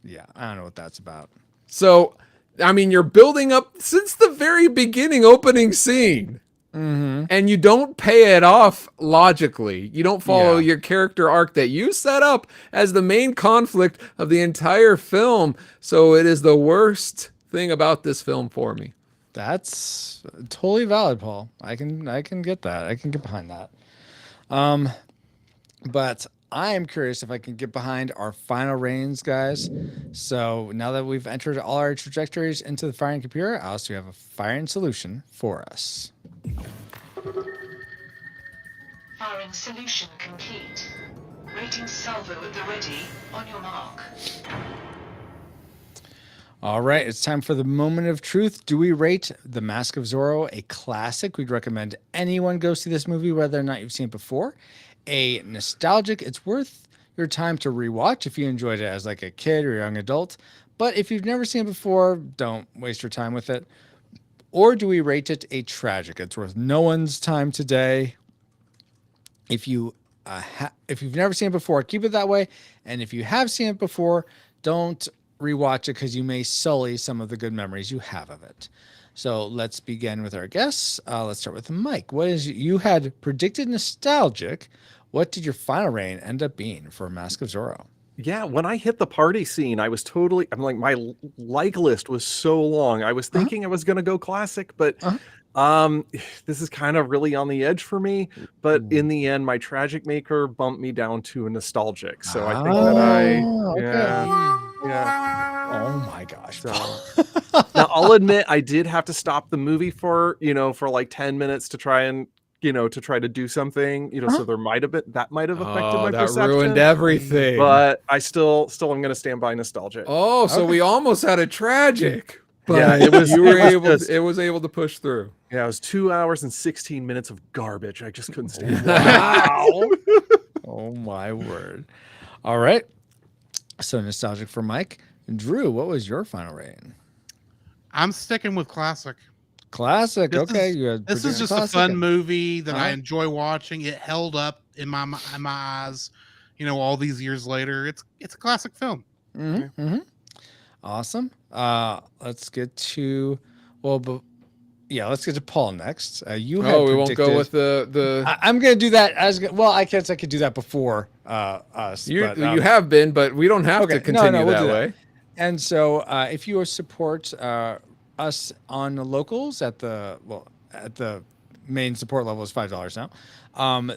C: Yeah, I don't know what that's about.
B: So, I mean, you're building up since the very beginning opening scene. And you don't pay it off logically. You don't follow your character arc that you set up as the main conflict of the entire film. So it is the worst thing about this film for me.
C: That's totally valid, Paul. I can get that. I can get behind that. But I am curious if I can get behind our final reigns, guys. So now that we've entered all our trajectories into the firing computer, Alice, we have a firing solution for us.
F: Firing solution complete. Rating salvo at the ready. On your mark.
C: All right, it's time for the moment of truth. Do we rate The Mask of Zorro a classic? We'd recommend anyone go see this movie, whether or not you've seen it before. A nostalgic, it's worth your time to rewatch if you enjoyed it as like a kid or a young adult. But if you've never seen it before, don't waste your time with it. Or do we rate it a tragic? It's worth no one's time today. If you've never seen it before, keep it that way. And if you have seen it before, don't rewatch it because you may sully some of the good memories you have of it. So let's begin with our guests. Let's start with Mike. You had predicted nostalgic. What did your final reign end up being for Mask of Zorro?
D: Yeah, when I hit the party scene, I'm like, my like list was so long. I was thinking I was going to go classic, but this is kind of really on the edge for me. But in the end, my tragic maker bumped me down to a nostalgic. So I think
C: Oh my gosh.
D: Now I'll admit I did have to stop the movie for like 10 minutes to try and to try to do something, so there might have affected my
B: that
D: perception.
B: ruined everything.
D: But I still am going to stand by nostalgic.
B: Oh, so we almost had a tragic. But
D: Yeah, it was.
B: It was able to push through.
D: Yeah, it was 2 hours and 16 minutes of garbage. I just couldn't stand it.
C: Wow. Oh my word. All right. So nostalgic for Mike. Drew, what was your final rating?
A: I'm sticking with classic.
C: Classic. Okay.
A: This is just a fun movie that I enjoy watching. It held up in my eyes, all these years later. It's a classic film.
C: Mm-hmm. Mm-hmm. Awesome. Let's get to let's get to Paul next. We
B: won't go with the.
C: I'm gonna do that I guess I could do that before us.
B: You have been, but we don't have to continue
C: we'll
B: that way.
C: And so, if you support us on the locals at the main support level is $5 now,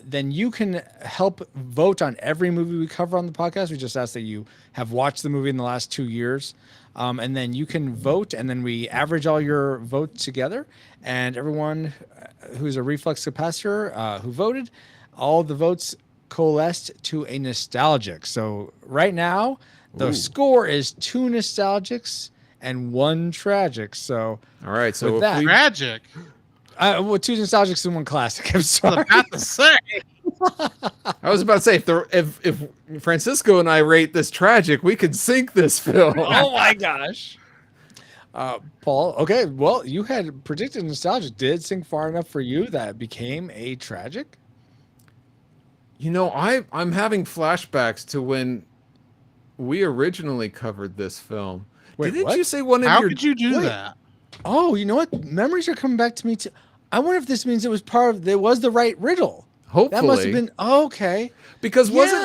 C: then you can help vote on every movie we cover on the podcast. We just ask that you have watched the movie in the last 2 years. And then you can vote, and then we average all your votes together. And everyone who's a reflex capacitor who voted, all the votes coalesced to a nostalgic. So right now, the score is 2 nostalgics and 1 tragic. So
B: all right, so
A: tragic.
C: 2 nostalgics and 1 classic. I'm sorry.
A: I was about to say.
B: I was about to say if Francisco and I rate this tragic, we could sink this film.
C: Oh my gosh. Paul, okay, well, you had predicted nostalgic. Did it sink far enough for you that it became a tragic?
B: I'm having flashbacks to when we originally covered this film. Didn't you say one of
A: How
B: your...
A: could you do that?
C: Oh, you know what? Memories are coming back to me too. I wonder if this means it was the right riddle.
B: Hopefully.
C: That must have been okay.
B: Because wasn't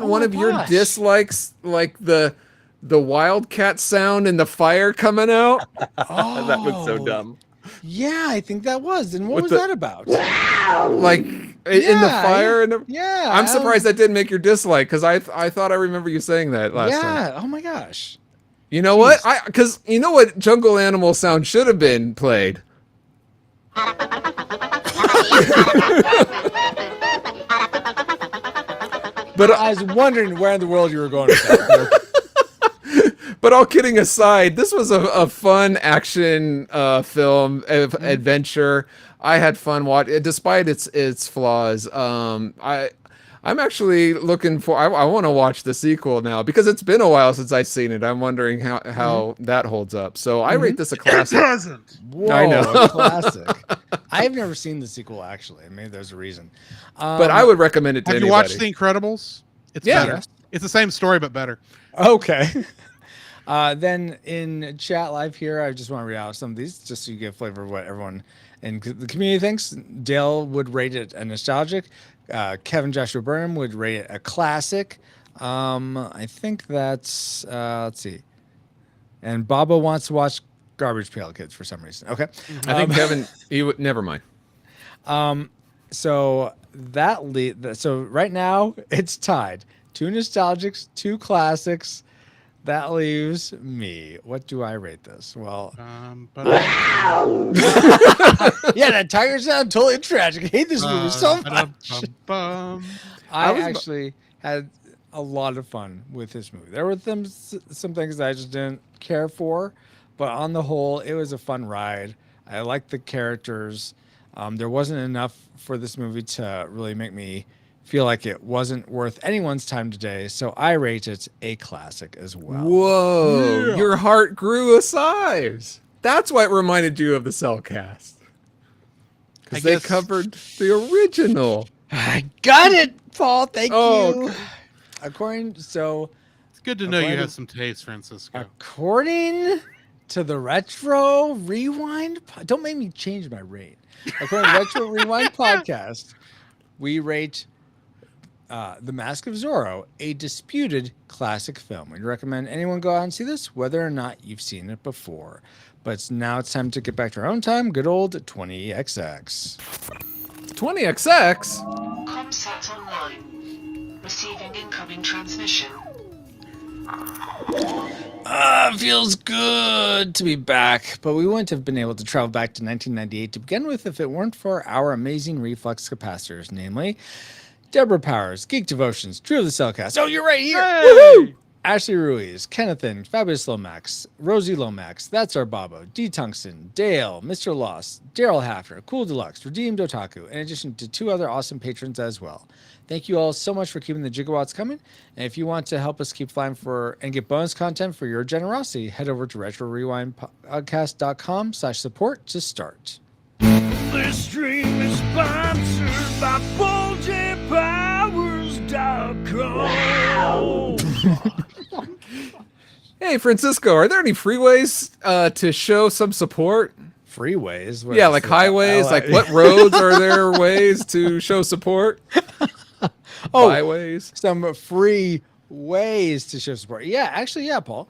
B: one of your dislikes like the wildcat sound and the fire coming out?
C: Oh,
D: that was so dumb.
C: Yeah, I think that was. And what was that about?
B: Like in the fire I'm surprised that didn't make your dislike, because I thought I remember you saying that last time.
C: Yeah. Oh my gosh.
B: You know what? Because you know what jungle animal sound should have been played.
C: But I was wondering where in the world you were going with that.
B: But all kidding aside, this was a fun action film adventure. I had fun watching, despite its flaws. I'm actually looking for. I want to watch the sequel now, because it's been a while since I've seen it. I'm wondering how that holds up. So I rate this a classic.
A: It doesn't.
C: Whoa,
B: I know.
C: a classic. I've never seen the sequel, actually. Maybe there's a reason.
B: But I would recommend it to anybody.
A: Have you watched The Incredibles? It's better. It's the same story, but better.
C: Okay. Then in chat live here, I just want to read out some of these just so you get a flavor of what everyone in the community thinks. Dale would rate it a nostalgic. Kevin Joshua Burnham would rate it a classic. I think that's let's see. And Baba wants to watch Garbage Pail Kids for some reason. Okay.
B: I think Kevin, he would never mind.
C: So so right now it's tied. 2 nostalgics, 2 classics. That leaves me. What do I rate this? Well, yeah, that tiger sound totally tragic. I hate this movie so much. I actually had a lot of fun with this movie. There were some things that I just didn't care for, but on the whole, it was a fun ride. I liked the characters. There wasn't enough for this movie to really make me feel like it wasn't worth anyone's time today, so I rate it a classic as well.
B: Whoa, yeah. Your heart grew a size. That's why it reminded you of the Cellcast. Because they covered the original.
C: I got it, Paul. Thank you.
A: It's good to know you have some taste, Francisco.
C: According to the Retro Rewind, don't make me change my rate. According to the Retro Rewind podcast, we rate The Mask of Zorro a disputed classic film. We'd recommend anyone go out and see this, whether or not you've seen it before. But now it's time to get back to our own time. Good old 20XX.
B: 20XX?
F: Comsat online. Receiving incoming transmission.
C: Feels good to be back, but we wouldn't have been able to travel back to 1998 to begin with if it weren't for our amazing reflux capacitors, namely Deborah Powers, Geek Devotions, Drew of the Cellcast. Oh, you're right here. Woohoo! Ashley Ruiz, Kennethan, Fabulous Lomax, Rosie Lomax, That's Our Babo, D. Tungsten, Dale, Mr. Lost, Daryl Hafner, Cool Deluxe, Redeemed Otaku, in addition to 2 other awesome patrons as well. Thank you all so much for keeping the gigawatts coming. And if you want to help us keep flying and get bonus content for your generosity, head over to retrorewindpodcast.com/support to start.
H: This stream is sponsored by BullJPowers.com.
B: Hey, Francisco, are there any freeways to show some support?
C: Freeways?
B: Yeah, like highways. Like, what roads are there ways to show support? Byways?
C: Some free ways to show support. Yeah, actually, yeah, Paul.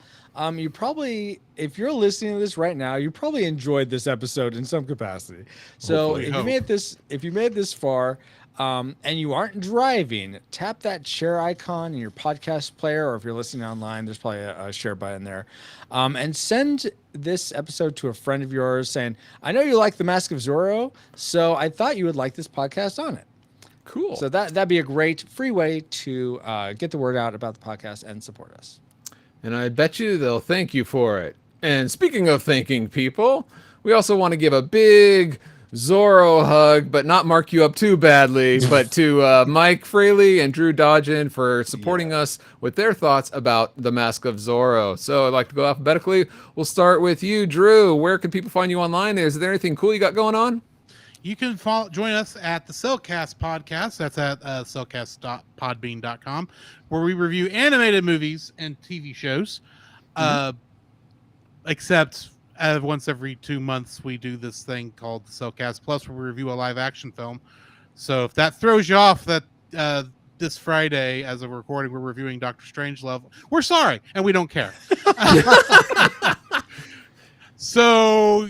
C: You probably, if you're listening to this right now, you probably enjoyed this episode in some capacity. So if you made this far, and you aren't driving, tap that share icon in your podcast player, or if you're listening online, there's probably a share button there, and send this episode to a friend of yours saying, I know you like The Mask of Zorro, so I thought you would like this podcast on it.
B: Cool.
C: So that'd be a great free way to get the word out about the podcast and support us.
B: And I bet you they'll thank you for it. And speaking of thanking people, we also want to give a big Zorro hug, but not mark you up too badly, but to Mike Fraley and Drew Dodgen for supporting us with their thoughts about The Mask of Zorro. So I'd like to go alphabetically. We'll start with you, Drew. Where can people find you online? Is there anything cool you got going on?
A: You can join us at the Cellcast podcast. That's at cellcast.podbean.com, where we review animated movies and TV shows. Except once every 2 months, we do this thing called the Cellcast Plus, where we review a live action film. So if that throws you off, that this Friday, as of recording, we're reviewing Doctor Strangelove. We're sorry, and we don't care. So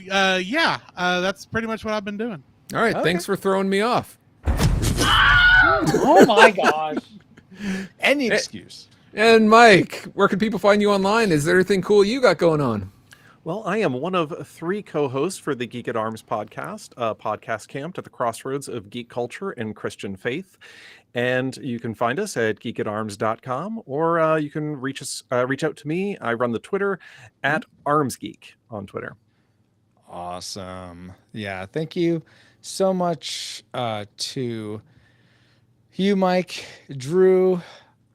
A: that's pretty much what I've been doing.
B: All right, thanks for throwing me off.
C: Oh my gosh. Any excuse.
B: And Mike, where can people find you online? Is there anything cool you got going on?
D: Well, I am one of 3 co-hosts for the Geek at Arms podcast, a podcast camped at the crossroads of geek culture and Christian faith. And you can find us at geekatarms.com, or you can reach out to me. I run the Twitter at ArmsGeek on Twitter.
C: Awesome. Yeah, thank you so much to you, Mike, Drew,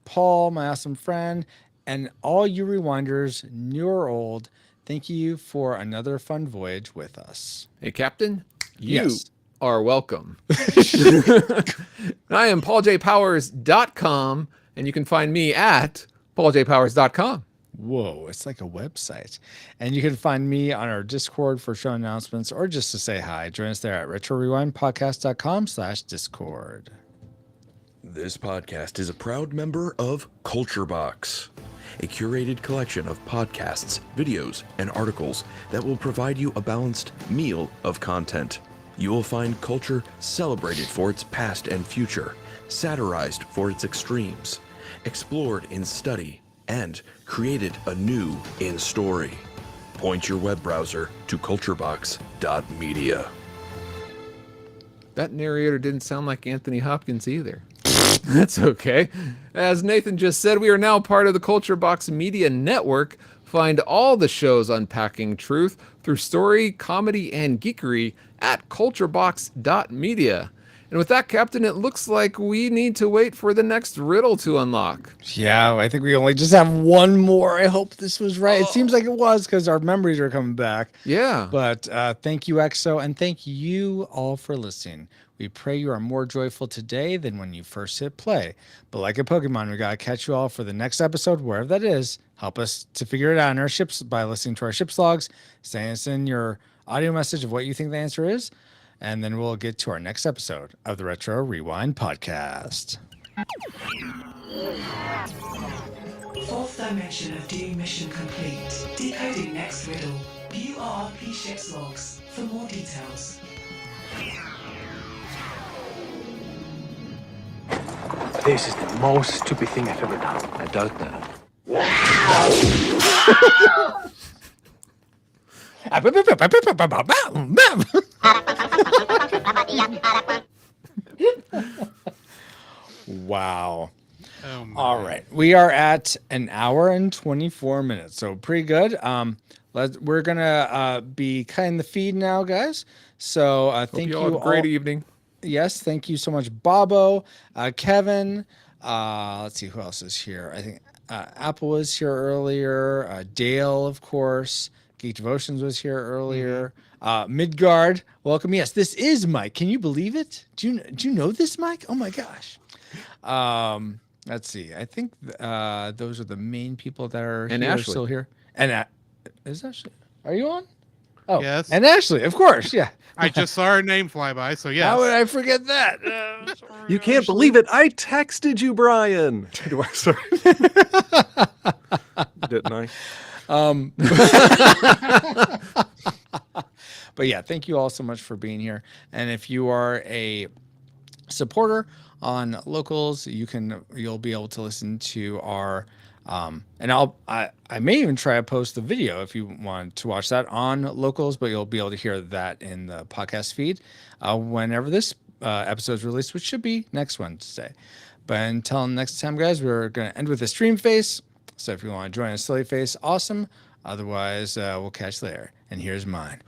C: Paul, my awesome friend, and all you rewinders, new or old. Thank you for another fun voyage with us.
B: Hey, Captain, you
C: Yes.
B: are welcome. I am pauljpowers.com, and you can find me at pauljpowers.com.
C: Whoa, it's like a website. And you can find me on our Discord for show announcements or just to say hi. Join us there at retrorewindpodcast.com/Discord.
L: This podcast is a proud member of Culture Box, a curated collection of podcasts, videos, and articles that will provide you a balanced meal of content. You will find culture celebrated for its past and future, satirized for its extremes, explored in study, and created anew in story. Point your web browser to culturebox.media.
B: That narrator didn't sound like Anthony Hopkins either. That's okay. As Nathan just said, we are now part of the Culture Box Media Network. Find all the shows unpacking truth through story, comedy, and geekery at culturebox.media. And with that, Captain, it looks like we need to wait for the next riddle to unlock.
C: Yeah, I think we only just have one more. I hope this was right. It seems like it was because our memories are coming back.
B: Yeah.
C: But thank you, EXO, and thank you all for listening. We pray you are more joyful today than when you first hit play. But like a Pokemon, we got to catch you all for the next episode, wherever that is. Help us to figure it out in our ships by listening to our ship's logs, sending us in your audio message of what you think the answer is, and then we'll get to our next episode of the Retro Rewind Podcast.
F: Fourth dimension of Doom mission complete. Decoding next riddle. View RRP ship's logs for more details.
J: This is the most stupid thing I've ever done.
K: I doubt that.
C: Wow.
A: Oh my.
C: All right. We are at an hour and 24 minutes. So pretty good. We're going to be cutting the feed now, guys. So thank you
B: all have a great evening.
C: Yes. Thank you so much, Bobo, Kevin. Let's see who else is here. I think Apple was here earlier. Dale, of course. Geek Devotions was here earlier. Midgard, welcome. Yes, this is Mike. Can you believe it? Do you know this, Mike? Oh my gosh. Let's see. I think those are the main people that are
B: And
C: here,
B: Ashley.
C: still here. And is Ashley? Are you on? Oh,
A: Yes.
C: And Ashley, of course. Yeah.
A: I just saw her name fly by, so yes.
C: How would I forget that?
D: You can't believe it. I texted you, Brian. Sorry. Didn't I?
C: But yeah, thank you all so much for being here. And if you are a supporter on Locals, you'll be able to listen to our and I may even try to post the video if you want to watch that on Locals, but you'll be able to hear that in the podcast feed whenever this episode is released, which should be next Wednesday. But until next time, guys, we're going to end with a stream face. So if you want to join a silly face, awesome. Otherwise, we'll catch you later. And here's mine.